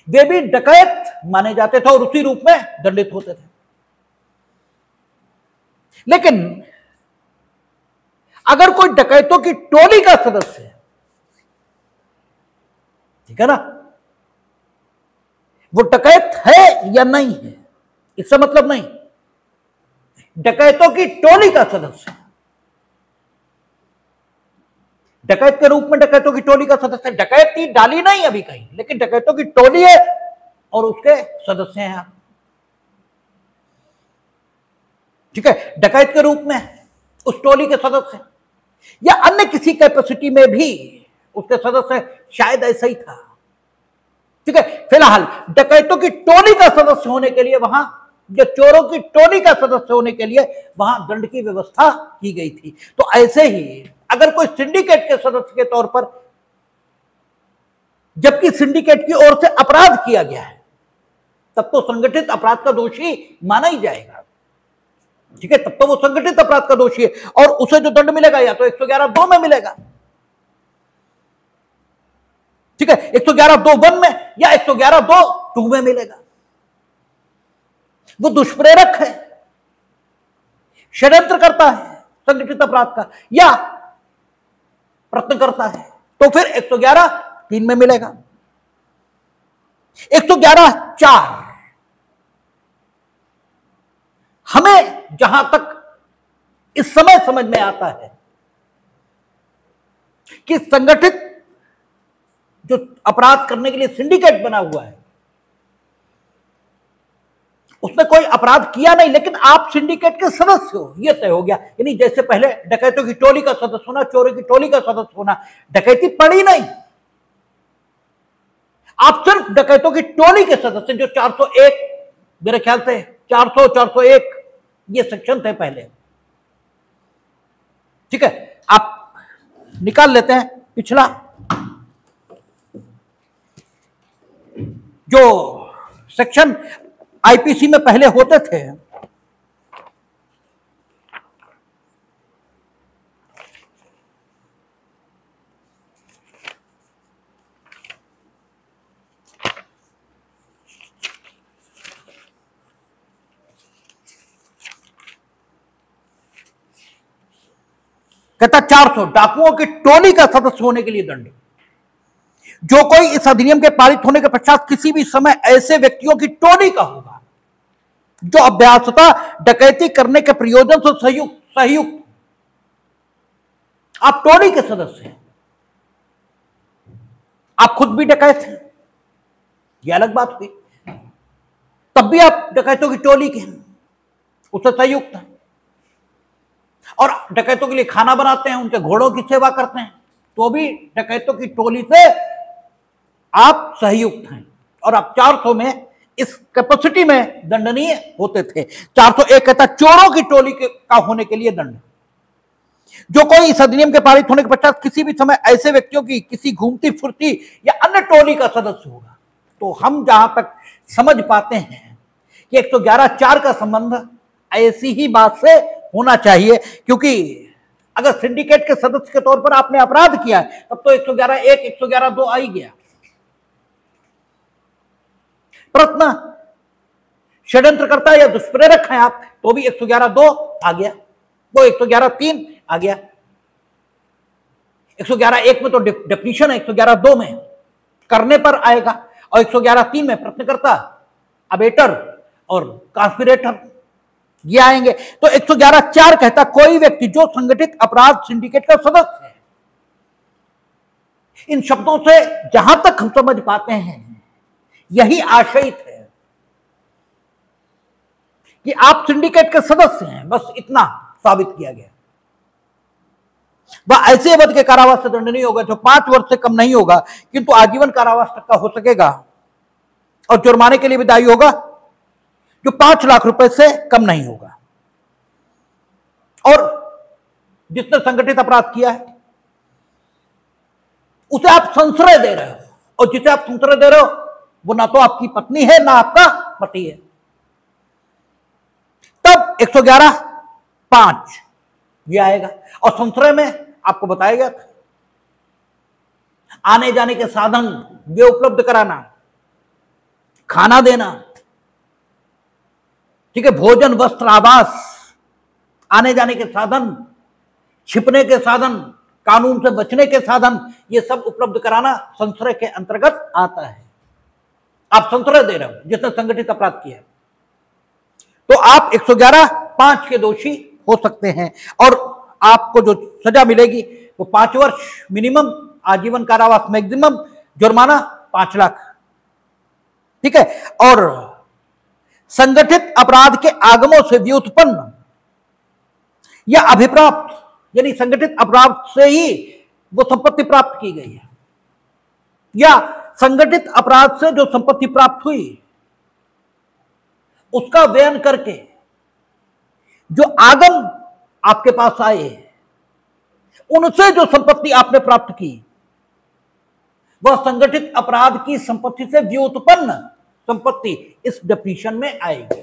वे भी डकैत माने जाते थे और उसी रूप में दंडित होते थे। लेकिन अगर कोई डकैतों की टोली का सदस्य है, ठीक है ना, वो डकैत है या नहीं है इससे मतलब नहीं, डकैतों की टोली का सदस्य डकैत के रूप में डकैतों की टोली का सदस्य, डकैती डाली नहीं अभी कहीं, लेकिन डकैतों की टोली है और उसके सदस्य हैं आप। ठीक है, डकैत के रूप में उस टोली के सदस्य या अन्य किसी कैपेसिटी में भी उसके सदस्य, शायद ऐसा ही था। ठीक है, फिलहाल डकैतों की टोली का सदस्य होने के लिए वहां, जो चोरों की टोली का सदस्य होने के लिए वहां दंड की व्यवस्था की गई थी। तो ऐसे ही अगर कोई सिंडिकेट के सदस्य के तौर पर, जबकि सिंडिकेट की ओर से अपराध किया गया है, तब तो संगठित अपराध का दोषी माना ही जाएगा। ठीक है, तब तो वो संगठित अपराध का दोषी है और उसे जो दंड मिलेगा या तो 111(2) में मिलेगा। ठीक है, 111(2)(1) में या 111(2)(2) में मिलेगा। वो दुष्प्रेरक है, षड्यंत्र करता है संगठित अपराध का या प्रयत्न करता है, तो फिर 111(3) में मिलेगा। 111(4) हमें जहां तक इस समय समझ में आता है कि संगठित जो अपराध करने के लिए सिंडिकेट बना हुआ है, उसने कोई अपराध किया नहीं, लेकिन आप सिंडिकेट के सदस्य हो, यह तय हो गया। यानी जैसे पहले डकैतों की टोली का सदस्य होना, चोरों की टोली का सदस्य होना, डकैती पड़ी नहीं, आप सिर्फ डकैतों की टोली के सदस्य, जो 401 मेरे ख्याल से 400, 401 ये सेक्शन थे पहले। ठीक है, आप निकाल लेते हैं पिछला जो सेक्शन आईपीसी में पहले होते थे। कहता 400 डाकुओं की टोली का सदस्य होने के लिए दंड। जो कोई इस अधिनियम के पारित होने के पश्चात किसी भी समय ऐसे व्यक्तियों की टोली का होगा जो अभ्यासतः डकैती करने के प्रयोजन से संयुक्त, आप टोली के सदस्य हैं, आप खुद भी डकैत हैं, यह अलग बात हुई, तब भी आप डकैतों की टोली के हैं, उससे संयुक्त हैं और डकैतों के लिए खाना बनाते हैं, उनके घोड़ों की सेवा करते हैं, तो भी डकैतों की टोली से आप सहयुक्त हैं और आप 400 में इस कैपेसिटी में दंडनीय होते थे। 401 कहता चोरों की टोली का होने के लिए दंड। जो कोई इस अधिनियम के पारित होने के पश्चात किसी भी समय ऐसे व्यक्तियों की किसी घूमती फुर्ती या अन्य टोली का सदस्य होगा, तो हम जहां तक समझ पाते हैं कि 111(4) का संबंध ऐसी ही बात से होना चाहिए, क्योंकि अगर सिंडिकेट के सदस्य के तौर पर आपने अपराध किया है तब तो 111(1), 111(2) आ ही गया। प्रयत्न, षड्यंत्र करता है या दुष्प्रेरक है आप, तो भी 111(2) आ गया, वो 111(3) आ गया। 111(1) में तो डेफिनेशन है, 111(2) में करने पर आएगा और 111(3) में प्रयत्नकर्ता, अबेटर और कॉन्स्पिरेटर ये आएंगे। तो 111(4) कहता कोई व्यक्ति जो संगठित अपराध सिंडिकेट का सदस्य है। इन शब्दों से जहां तक हम समझ पाते हैं यही आशयित है कि आप सिंडिकेट के सदस्य हैं, बस इतना साबित किया गया। वह ऐसे अवधि के कारावास से दंड नहीं होगा जो 5 वर्ष से कम नहीं होगा, किंतु आजीवन कारावास तक का हो सकेगा और जुर्माने के लिए भी दायी होगा जो 5 लाख रुपए से कम नहीं होगा। और जिसने संगठित अपराध किया है उसे आप संश्रय दे रहे हो, और जिसे आप संश्रय दे रहे हो वो ना तो आपकी पत्नी है ना आपका पति है। तब 111(5) ये आएगा और संश्रय में आपको बताया गया था आने जाने के साधन ये उपलब्ध कराना, खाना देना, ठीक है, भोजन वस्त्र आवास, आने जाने के साधन, छिपने के साधन, कानून से बचने के साधन, ये सब उपलब्ध कराना संश्रय के अंतर्गत आता है। आप संश्रय दे रहे हो जिसने संगठित अपराध किया है, तो आप 111(5) के दोषी हो सकते हैं और आपको जो सजा मिलेगी वो 5 वर्ष मिनिमम, आजीवन कारावास मैक्सिमम, जुर्माना 5 लाख। ठीक है। और संगठित अपराध के आगमों से व्युत्पन्न या अभिप्राप्त, यानी संगठित अपराध से ही वो संपत्ति प्राप्त की गई है, या संगठित अपराध से जो संपत्ति प्राप्त हुई उसका व्ययन करके जो आगम आपके पास आए, उनसे जो संपत्ति आपने प्राप्त की, वह संगठित अपराध की संपत्ति से व्युत्पन्न संपत्ति इस डेफिनेशन में आएगी।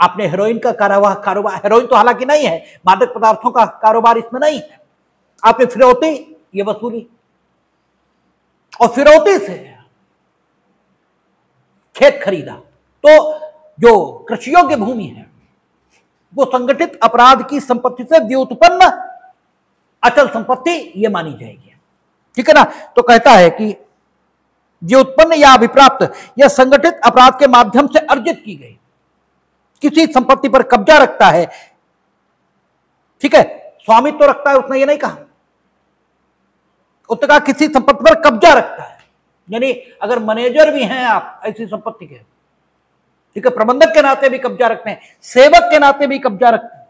आपने हेरोइन का कारोबार, हेरोइन तो हालांकि नहीं है, मादक पदार्थों का कारोबार इसमें नहीं है। आपने फिरौती ये वसूली, और फिरौती से खेत खरीदा, तो जो कृषि योग्य भूमि है वो संगठित अपराध की संपत्ति से व्युत्पन्न अचल संपत्ति ये मानी जाएगी। ठीक है ना। तो कहता है कि व्युत्पन्न या अभिप्राप्त या संगठित अपराध के माध्यम से अर्जित की गई किसी संपत्ति पर कब्जा रखता है। ठीक है, स्वामित्व तो रखता है, उसने ये नहीं कहा, उसने कहा किसी संपत्ति पर कब्जा रखता है, यानी अगर मैनेजर भी हैं आप ऐसी संपत्ति के, ठीक है, प्रबंधक के नाते भी कब्जा रखते हैं, सेवक के नाते भी कब्जा रखते हैं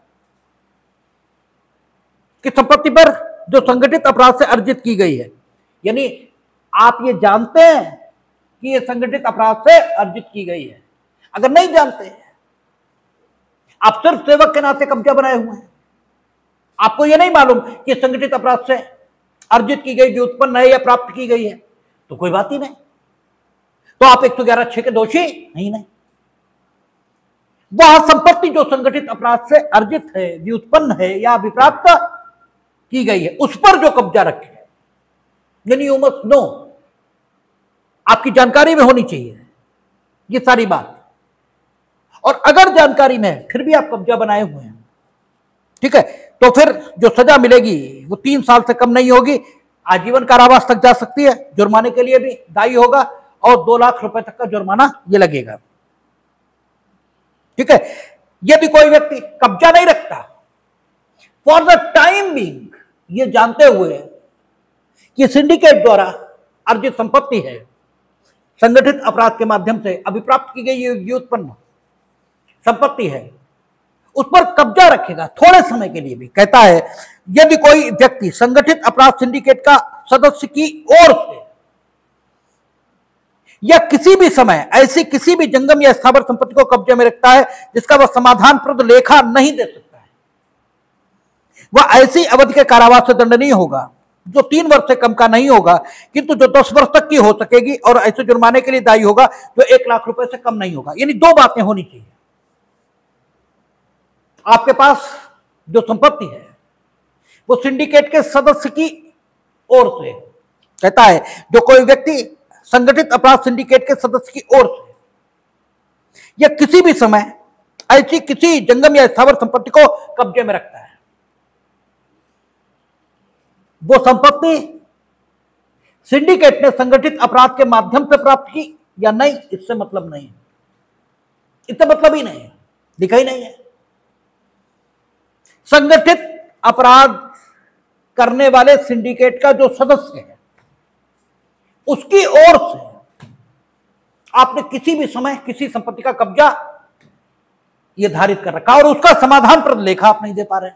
कि संपत्ति पर जो संगठित अपराध से अर्जित की गई है, यानी आप ये जानते हैं कि ये संगठित अपराध से अर्जित की गई है। अगर नहीं जानते, आप सिर्फ सेवक के नाते कब्जा बनाए हुए हैं, आपको ये नहीं मालूम कि संगठित अपराध से अर्जित की गई, व्युत्पन्न है या प्राप्त की गई है, तो कोई बात ही नहीं, तो आप 111(6) के दोषी नहीं। वह संपत्ति जो संगठित अपराध से अर्जित है, व्युत्पन्न है या अभिप्राप्त की गई है, उस पर जो कब्जा रखे, यानी यू मस्ट नो, आपकी जानकारी में होनी चाहिए ये सारी बात। और अगर जानकारी में फिर भी आप कब्जा बनाए हुए हैं, ठीक है, तो फिर जो सजा मिलेगी वो 3 साल से कम नहीं होगी, आजीवन कारावास तक जा सकती है, जुर्माने के लिए भी दायी होगा और 2 लाख रुपए तक का जुर्माना ये लगेगा। ठीक है। यदि कोई व्यक्ति कब्जा नहीं रखता फॉर द टाइम बीइंग, ये जानते हुए कि सिंडिकेट द्वारा अर्जित संपत्ति है, संगठित अपराध के माध्यम से अभिप्राप्त की गई व्युत्पन्न संपत्ति है, उस पर कब्जा रखेगा थोड़े समय के लिए भी। कहता है यदि कोई व्यक्ति संगठित अपराध सिंडिकेट का सदस्य की ओर से या किसी भी समय ऐसी किसी भी जंगम या स्थावर संपत्ति को कब्जे में रखता है जिसका वह समाधानप्रद लेखा नहीं दे सकता है, वह ऐसी अवधि के कारावास से दंडनीय होगा जो 3 वर्ष से कम का नहीं होगा, किंतु जो 10 वर्ष तक की हो सकेगी, और ऐसे जुर्माने के लिए दायी होगा जो 1 लाख रुपए से कम नहीं होगा। यानी 2 बातें होनी चाहिए, आपके पास जो संपत्ति है वो सिंडिकेट के सदस्य की ओर से, कहता है जो कोई व्यक्ति संगठित अपराध सिंडिकेट के सदस्य की ओर से या किसी भी समय ऐसी किसी जंगम या स्थावर संपत्ति को कब्जे में रखता है, वो संपत्ति सिंडिकेट ने संगठित अपराध के माध्यम से प्राप्त की या नहीं, इससे मतलब नहीं है, इससे मतलब ही नहीं है, लिखा ही नहीं है। संगठित अपराध करने वाले सिंडिकेट का जो सदस्य है उसकी ओर से आपने किसी भी समय किसी संपत्ति का कब्जा ये धारित कर रखा और उसका समाधानप्रद लेखा आप नहीं दे पा रहे।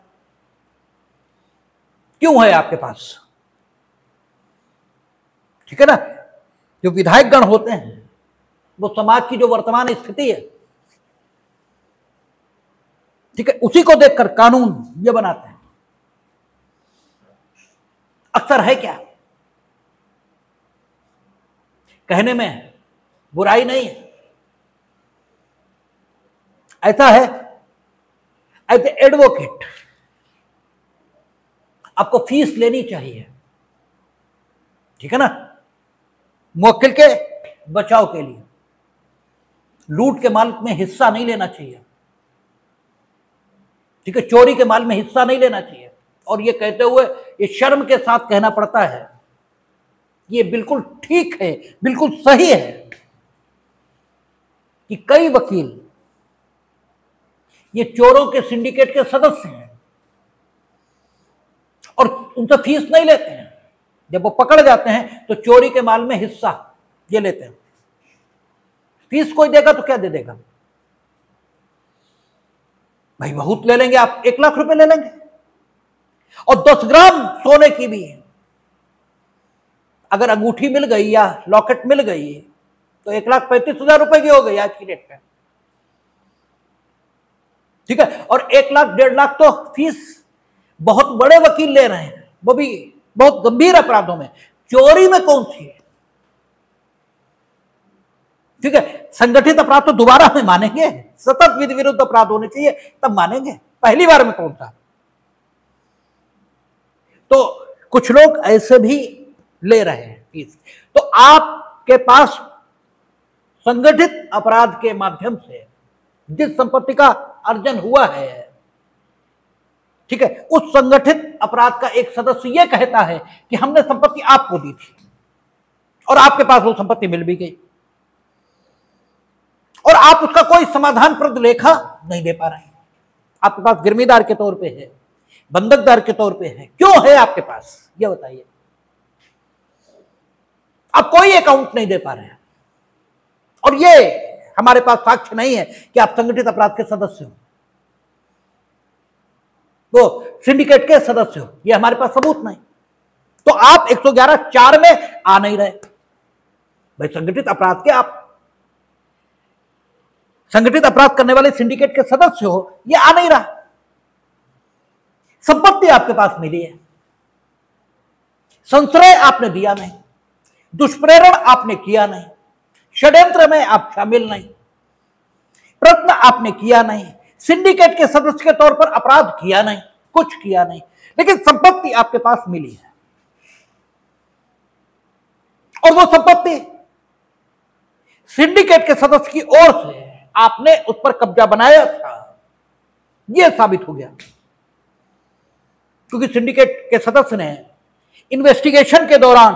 क्यों है आपके पास? ठीक है ना। जो विधायक गण होते हैं वो समाज की जो वर्तमान स्थिति है, ठीक है, उसी को देखकर कानून ये बनाते हैं। अक्सर है क्या, कहने में बुराई नहीं है, ऐसा है एज ए एडवोकेट आपको फीस लेनी चाहिए, ठीक है ना, मुवक्किल के बचाव के लिए। लूट के माल में हिस्सा नहीं लेना चाहिए, ठीक है, चोरी के माल में हिस्सा नहीं लेना चाहिए। और ये कहते हुए ये शर्म के साथ कहना पड़ता है, ये बिल्कुल ठीक है, बिल्कुल सही है कि कई वकील ये चोरों के सिंडिकेट के सदस्य हैं उनसे फीस नहीं लेते हैं। जब वो पकड़ जाते हैं तो चोरी के माल में हिस्सा ये लेते हैं। फीस कोई देगा तो क्या दे देगा भाई, बहुत ले लेंगे आप, 1 लाख रुपए ले लेंगे। और 10 ग्राम सोने की भी अगर अंगूठी मिल गई या लॉकेट मिल गई तो 1,35,000 रुपए की हो गई आज की डेट में, ठीक है। और 1 लाख 1.5 लाख तो फीस बहुत बड़े वकील ले रहे हैं, वो भी बहुत गंभीर अपराधों में। चोरी में कौन सी है, ठीक है। संगठित अपराध तो दोबारा में मानेंगे, सतत विधि विरुद्ध अपराध होने चाहिए तब मानेंगे, पहली बार में कौन सा। तो कुछ लोग ऐसे भी ले रहे हैं फीस। तो आपके पास संगठित अपराध के माध्यम से जिस संपत्ति का अर्जन हुआ है, ठीक है, उस संगठित अपराध का एक सदस्य यह कहता है कि हमने संपत्ति आपको दी थी और आपके पास वो संपत्ति मिल भी गई और आप उसका कोई समाधानप्रद लेखा नहीं दे पा रहे हैं। आपके पास गिरमीदार के तौर पे है, बंधकदार के तौर पे है, क्यों है आपके पास ये बताइए। आप कोई अकाउंट नहीं दे पा रहे हैं और ये हमारे पास साक्ष्य नहीं है कि आप संगठित अपराध के सदस्य हो, वो सिंडिकेट के सदस्य हो, ये हमारे पास सबूत नहीं। तो आप 111(4) में आ नहीं रहे भाई। संगठित अपराध के आप संगठित अपराध करने वाले सिंडिकेट के सदस्य हो, ये आ नहीं रहा। संपत्ति आपके पास मिली है, संश्रय आपने दिया नहीं, दुष्प्रेरण आपने किया नहीं, षड्यंत्र में आप शामिल नहीं, प्रयत्न आपने किया नहीं, सिंडिकेट के सदस्य के तौर पर अपराध किया नहीं, कुछ किया नहीं, लेकिन संपत्ति आपके पास मिली है और वो संपत्ति सिंडिकेट के सदस्य की ओर से आपने उस पर कब्जा बनाया था, यह साबित हो गया। क्योंकि सिंडिकेट के सदस्य ने इन्वेस्टिगेशन के दौरान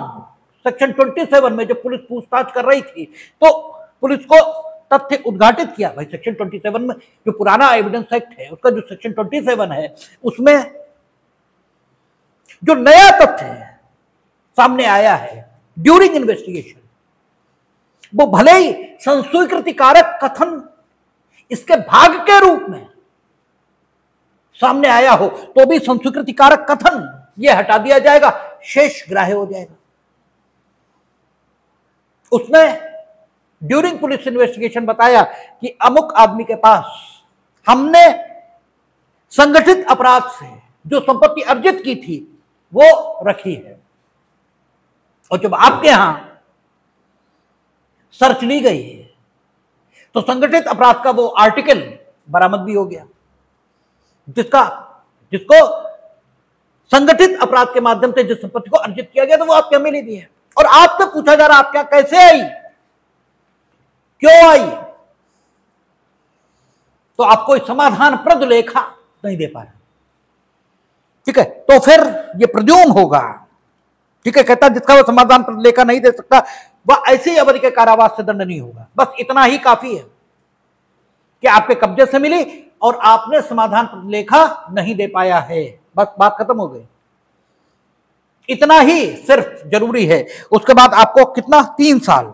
सेक्शन 27 में जब पुलिस पूछताछ कर रही थी तो पुलिस को तथ्य उद्घाटित किया। भाई सेक्शन 27 में जो पुराना एविडेंस एक्ट है उसका जो सेक्शन 27 है उसमें जो नया तथ्य है सामने आया है ड्यूरिंग इन्वेस्टिगेशन, वो भले ही संस्वीकृतिकारक कथन इसके भाग के रूप में सामने आया हो तो भी संस्वीकृतिकारक कथन यह हटा दिया जाएगा, शेष ग्राह्य हो जाएगा। उसने ड्यूरिंग पुलिस इन्वेस्टिगेशन बताया कि अमुक आदमी के पास हमने संगठित अपराध से जो संपत्ति अर्जित की थी वो रखी है। और जब आपके यहां सर्च ली गई है तो संगठित अपराध का वो आर्टिकल बरामद भी हो गया, जिसको संगठित अपराध के माध्यम से जिस संपत्ति को अर्जित किया गया तो वो आपके मिली भी है। और आपसे पूछा जा रहा आप क्या कैसे आई, क्यों आई, तो आप कोई समाधानप्रद लेखा नहीं दे पा रहे, ठीक है। तो फिर ये प्रद्युम्न होगा, ठीक है। कहता जिसका वो समाधानप्रद लेखा नहीं दे सकता वह ऐसी अवधि के कारावास से दंडनीय होगा। बस इतना ही काफी है कि आपके कब्जे से मिली और आपने समाधानप्रद लेखा नहीं दे पाया है, बस बात खत्म हो गई। इतना ही सिर्फ जरूरी है। उसके बाद आपको कितना 3 साल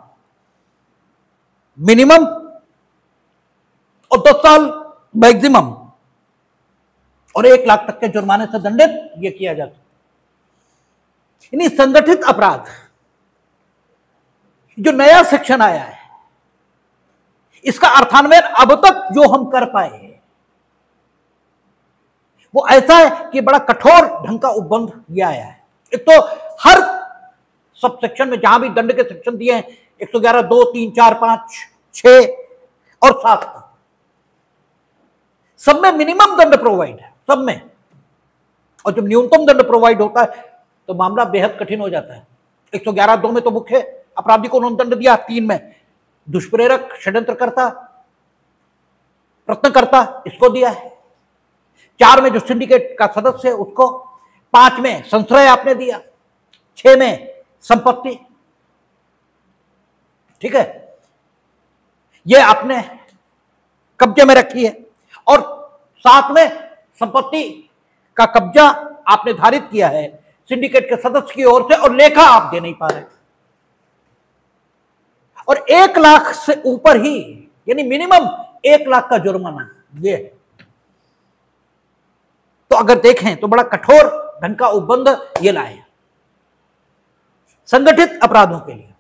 मिनिमम और 10 साल मैक्सिमम और 1 लाख तक के जुर्माने से दंडित यह किया जाता है। यानी संगठित अपराध जो नया सेक्शन आया है इसका अर्थान्वयन अब तक जो हम कर पाए वो ऐसा है कि बड़ा कठोर ढंग का उपबंध यह आया है। एक तो हर सब सेक्शन में जहां भी दंड के सेक्शन दिए हैं 111, 2, 3, 4, 5, 6 और 7 सब में मिनिमम दंड प्रोवाइड है, सब में। और जब न्यूनतम दंड प्रोवाइड होता है तो मामला बेहद कठिन हो जाता है। 111(2) में तो मुख्य अपराधी को उन्होंने दंड दिया, 3 में दुष्प्रेरक षड्यंत्रकर्ता प्रयत्नकर्ता इसको दिया है, 4 में जो सिंडिकेट का सदस्य है उसको, 5 में संश्रय आपने दिया, 6 में संपत्ति, ठीक है, ये आपने कब्जे में रखी है। और 7 में संपत्ति का कब्जा आपने धारित किया है, सिंडिकेट के सदस्य की ओर से, और लेखा आप दे नहीं पा रहे, और 1 लाख से ऊपर ही, यानी मिनिमम 1 लाख का जुर्माना ये है। तो अगर देखें तो बड़ा कठोर ढंग का उपबंध ये लाए हैं संगठित अपराधों के लिए।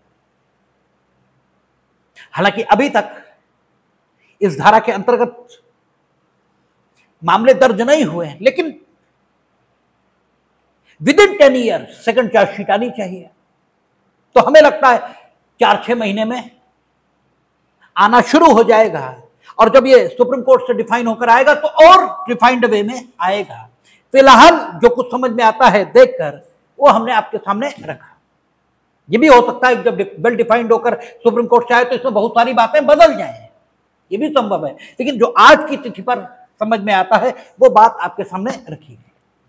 हालांकि अभी तक इस धारा के अंतर्गत मामले दर्ज नहीं हुए हैं, लेकिन with in 10 year second chargesheet आनी चाहिए। तो हमें लगता है 4-6 महीने में आना शुरू हो जाएगा, और जब ये सुप्रीम कोर्ट से डिफाइन होकर आएगा तो और रिफाइंड वे में आएगा। फिलहाल जो कुछ समझ में आता है देखकर वो हमने आपके सामने रखा। ये भी हो सकता है जब वेल डिफाइंड होकर सुप्रीम कोर्ट से आए तो इसमें बहुत सारी बातें बदल जाएं, ये भी संभव है, लेकिन जो आज की तिथि पर समझ में आता है वो बात आपके सामने रखी है।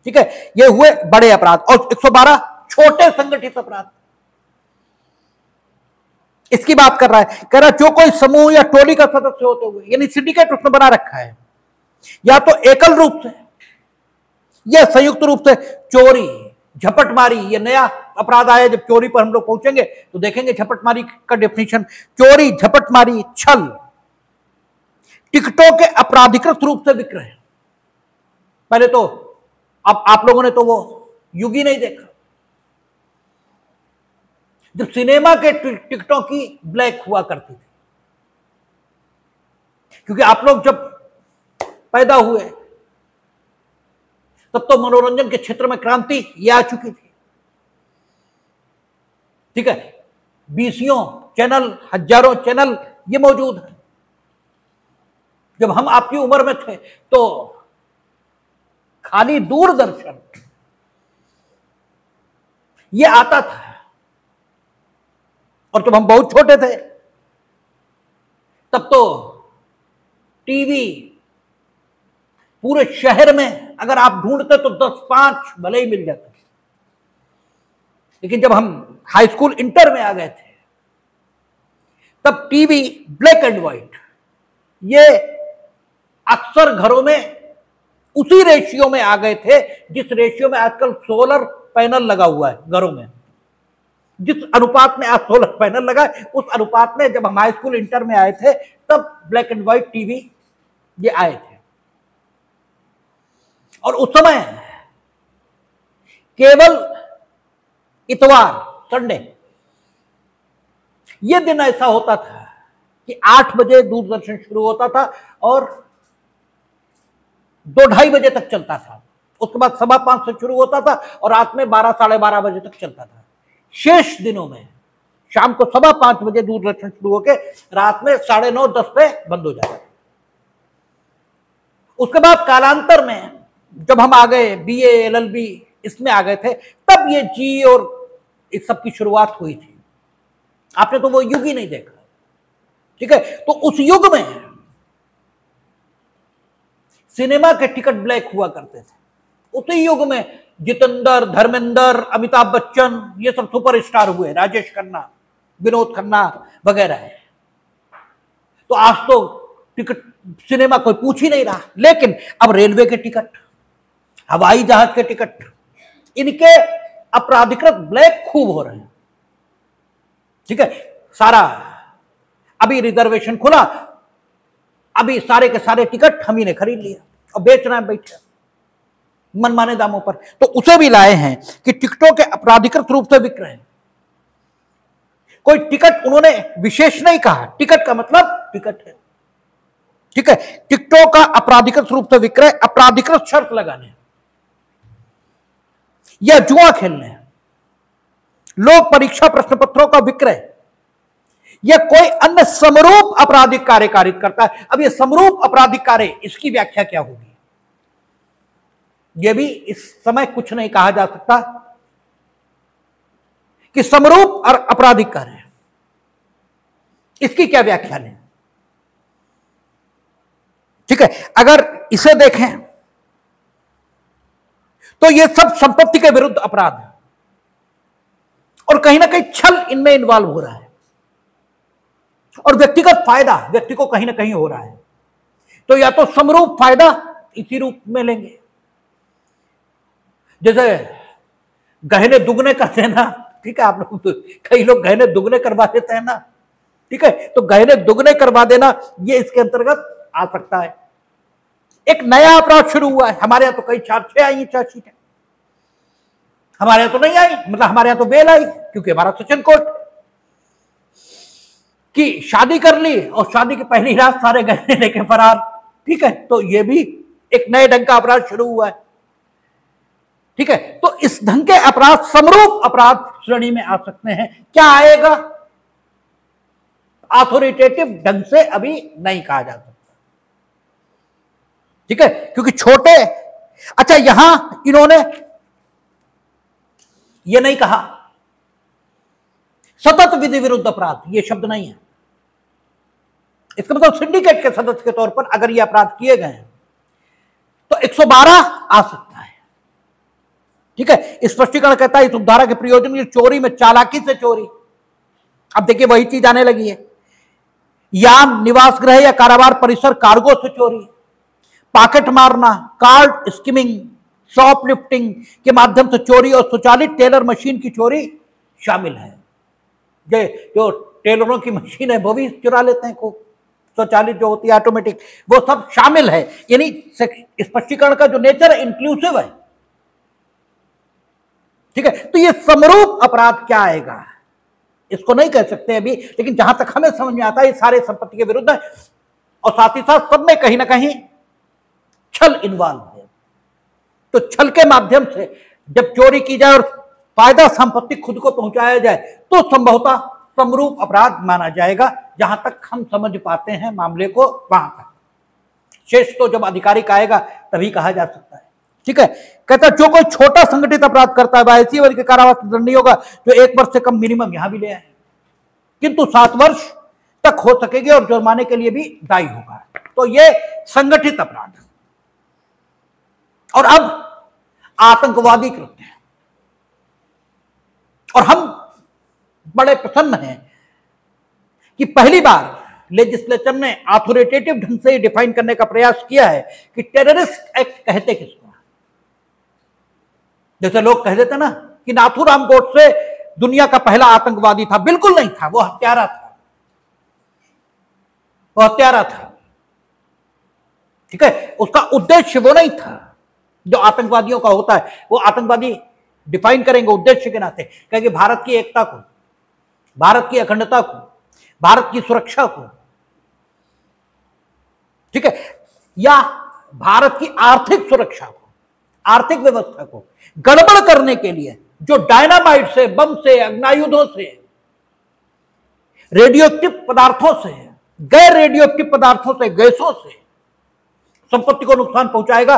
ठीक है, ये हुए बड़े अपराध। और 112 छोटे संगठित अपराध, इसकी बात कर रहा है। कह रहा जो कोई समूह या टोली का सदस्य होते हुए, यानी सिंडिकेट उसने बना रखा है, या तो एकल रूप से या संयुक्त रूप से चोरी, झपटमारी, ये नया अपराध आया। जब चोरी पर हम लोग पहुंचेंगे तो देखेंगे झपटमारी का डेफिनेशन। चोरी, झपटमारी, छल, टिकटों के अपराधिकृत रूप से विक्रय। पहले तो अब आप लोगों ने तो वो युग ही नहीं देखा जब सिनेमा के टिकटों की ब्लैक हुआ करती थी, क्योंकि आप लोग जब पैदा हुए तब तो मनोरंजन के क्षेत्र में क्रांति ये आ चुकी थी। ठीक है, 20 चैनल, हजारों चैनल ये मौजूद है। जब हम आपकी उम्र में थे तो खाली दूरदर्शन ये आता था, और जब हम बहुत छोटे थे तब तो टीवी पूरे शहर में अगर आप ढूंढते तो 10-5 भले ही मिल जाते। लेकिन जब हम हाई स्कूल इंटर में आ गए थे तब टीवी ब्लैक एंड व्हाइट ये अक्सर घरों में उसी रेशियो में आ गए थे जिस रेशियो में आजकल सोलर पैनल लगा हुआ है घरों में। जिस अनुपात में आज सोलर पैनल लगा है उस अनुपात में जब हम हाई स्कूल इंटर में आए थे तब ब्लैक एंड व्हाइट टीवी ये आए थे। और उस समय केवल इतवार, संडे, ये दिन ऐसा होता था कि 8 बजे दूरदर्शन शुरू होता था और 2-2:30 बजे तक चलता था। उसके बाद 5:15 से शुरू होता था और रात में 12-12:30 बजे तक चलता था। शेष दिनों में शाम को 5:15 बजे दूरदर्शन शुरू होकर रात में 9:30-10 पे बंद हो जाता था। उसके बाद कालांतर में जब हम आ गए बीए, एलएलबी इसमें आ गए थे तब ये जी और इस सब की शुरुआत हुई थी। आपने तो वो युग ही नहीं देखा। ठीक है, तो उस युग में सिनेमा के टिकट ब्लैक हुआ करते थे। उसी युग में जितेंद्र, धर्मेंद्र, अमिताभ बच्चन ये सब सुपरस्टार हुए, राजेश खन्ना, विनोद खन्ना वगैरह है। तो आज तो टिकट सिनेमा कोई पूछ ही नहीं रहा। लेकिन अब रेलवे के टिकट, हवाई जहाज के टिकट, इनके अपराधिकृत ब्लैक खूब हो रहे हैं। ठीक है, सारा अभी रिजर्वेशन खुला, अभी सारे के सारे टिकट हम ही ने खरीद लिया और बेच रहे हैं बैठे मनमाने दामों पर। तो उसे भी लाए हैं कि टिकटों के अपराधिकृत रूप से बिक रहे हैं। कोई टिकट उन्होंने विशेष नहीं कहा, टिकट का मतलब टिकट है। ठीक है, टिकटों का अपराधिकृत रूप से विक्रय, अपराधिकृत शर्त लगाने या जुआ खेलने, लोक परीक्षा प्रश्न पत्रों का विक्रय या कोई अन्य समरूप आपराधिक कार्य कारित करता है। अब ये समरूप आपराधिक कार्य, इसकी व्याख्या क्या होगी? यह भी इस समय कुछ नहीं कहा जा सकता कि समरूप और आपराधिक कार्य, इसकी क्या व्याख्या है। ठीक है, अगर इसे देखें तो ये सब संपत्ति के विरुद्ध अपराध है और कहीं ना कहीं छल इनमें इन्वॉल्व हो रहा है और व्यक्तिगत फायदा व्यक्ति को कहीं ना कहीं हो रहा है। तो या तो समरूप फायदा इसी रूप में लेंगे, जैसे गहने दुगने कर देना, ठीक है, आप लोग तो कई लोग गहने दुगने करवा देते हैं ना, ठीक है, तो गहने दुगने करवा देना ये इसके अंतर्गत आ सकता है। एक नया अपराध शुरू हुआ है, हमारे यहां तो कई 4-6 आई चार्जशीट, हमारे यहां तो नहीं आई, मतलब हमारे यहां तो बेल आई, क्योंकि हमारा सेशन कोर्ट की शादी कर ली और शादी की पहली रात सारे गहने लेके फरार, ठीक है, तो ये भी एक नए ढंग का अपराध शुरू हुआ है, ठीक है। तो इस ढंग के अपराध समरूप अपराध श्रेणी में आ सकते हैं। क्या आएगा, अथॉरिटेटिव ढंग से अभी नहीं कहा जा सकता, ठीक है, क्योंकि छोटे, अच्छा यहां इन्होंने ये नहीं कहा सतत विधि विरुद्ध अपराध, ये शब्द नहीं है। इसका मतलब सिंडिकेट के सदस्य के तौर पर अगर ये अपराध किए गए हैं तो 112 आ सकता है, ठीक है। स्पष्टीकरण कहता है इस उपधारा के प्रयोजन की चोरी में चालाकी से चोरी, अब देखिए वही चीज आने लगी है, यान, निवास गृह या कारावार परिसर कार्गो से चोरी, पॉकेट मारना, कार्ड स्किमिंग, शॉप लिफ्टिंग के माध्यम से चोरी और स्वचालित टेलर मशीन की चोरी शामिल है। जो टेलरों की मशीन है वो भी चुरा लेते हैं खूब, स्वचालित जो होती है ऑटोमेटिक, वो सब शामिल है। यानी स्पष्टीकरण का जो नेचर है इंक्लूसिव है, ठीक है। तो ये समरूप अपराध क्या आएगा इसको नहीं कह सकते अभी, लेकिन जहां तक हमें समझ में आता है ये सारे संपत्ति के विरुद्ध है और साथ ही साथ सब में कहीं ना कहीं छल इन्वॉल्व है। तो छल के माध्यम से जब चोरी की जाए और फायदा संपत्ति खुद को पहुंचाया जाए तो संभवतः समरूप अपराध माना जाएगा, जहां तक हम समझ पाते हैं मामले को वहां तक। शेष तो जब आधिकारिक आएगा तभी कहा जा सकता है, ठीक है। कहता जो कोई छोटा संगठित अपराध करता है वह ऐसी वर्ग के कारावास दंड होगा जो 1 वर्ष से कम मिनिमम यहां भी ले आए, किंतु 7 वर्ष तक हो सकेगी और जुर्माने के लिए भी दायी होगा। तो ये संगठित अपराध। और अब आतंकवादी कृत्य, और हम बड़े प्रसन्न हैं कि पहली बार लेजिस्लेचर ने अथॉरिटेटिव ढंग से डिफाइन करने का प्रयास किया है कि टेररिस्ट एक्ट कहते किसको। जैसे लोग कह देते ना कि नाथूराम गोडसे दुनिया का पहला आतंकवादी था, बिल्कुल नहीं था, वो हत्यारा था, वो हत्यारा था, ठीक है। उसका उद्देश्य वो नहीं था जो आतंकवादियों का होता है। वो आतंकवादी डिफाइन करेंगे उद्देश्य के नाते, कहेंगे भारत की एकता को, भारत की अखंडता को, भारत की सुरक्षा को, ठीक है, या भारत की आर्थिक सुरक्षा को, आर्थिक व्यवस्था को गड़बड़ करने के लिए जो डायनामाइट से, बम से, अग्नायुधों से, रेडियोएक्टिव पदार्थों से, गैर रेडियोएक्टिव पदार्थों से, गैसों से संपत्ति को नुकसान पहुंचाएगा,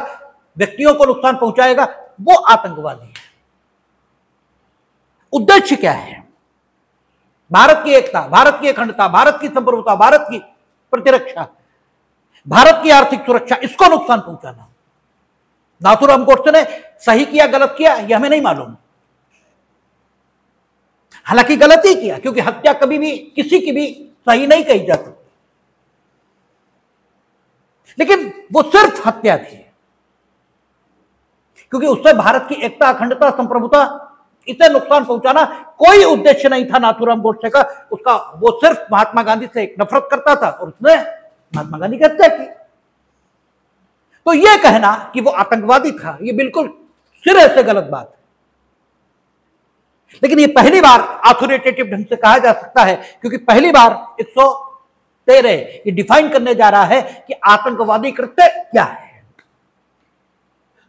व्यक्तियों को नुकसान पहुंचाएगा, वो आतंकवादी है। उद्देश्य क्या है? भारत की एकता, भारत की अखंडता, भारत की संप्रभुता, भारत की प्रतिरक्षा, भारत की आर्थिक सुरक्षा, इसको नुकसान पहुंचाना। नाथूराम गोडसे ने सही किया गलत किया यह हमें नहीं मालूम, हालांकि गलत ही किया, क्योंकि हत्या कभी भी किसी की भी सही नहीं कही जा सकती, लेकिन वो सिर्फ हत्या थी, क्योंकि उससे भारत की एकता, अखंडता, संप्रभुता, इसे नुकसान पहुंचाना कोई उद्देश्य नहीं था नाथूराम गोडसे का। उसका वो सिर्फ महात्मा गांधी से एक नफरत करता था और उसने महात्मा गांधी की हत्या की। तो यह कहना कि वो आतंकवादी था, ये बिल्कुल सिरे से गलत बात है। लेकिन ये पहली बार अथॉरिटेटिव ढंग से कहा जा सकता है, क्योंकि पहली बार 113 ये डिफाइन करने जा रहा है कि आतंकवादी कृत्य क्या है।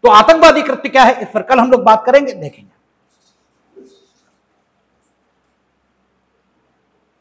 तो आतंकवादी कृत्य क्या है, इस पर कल हम लोग बात करेंगे, देखेंगे।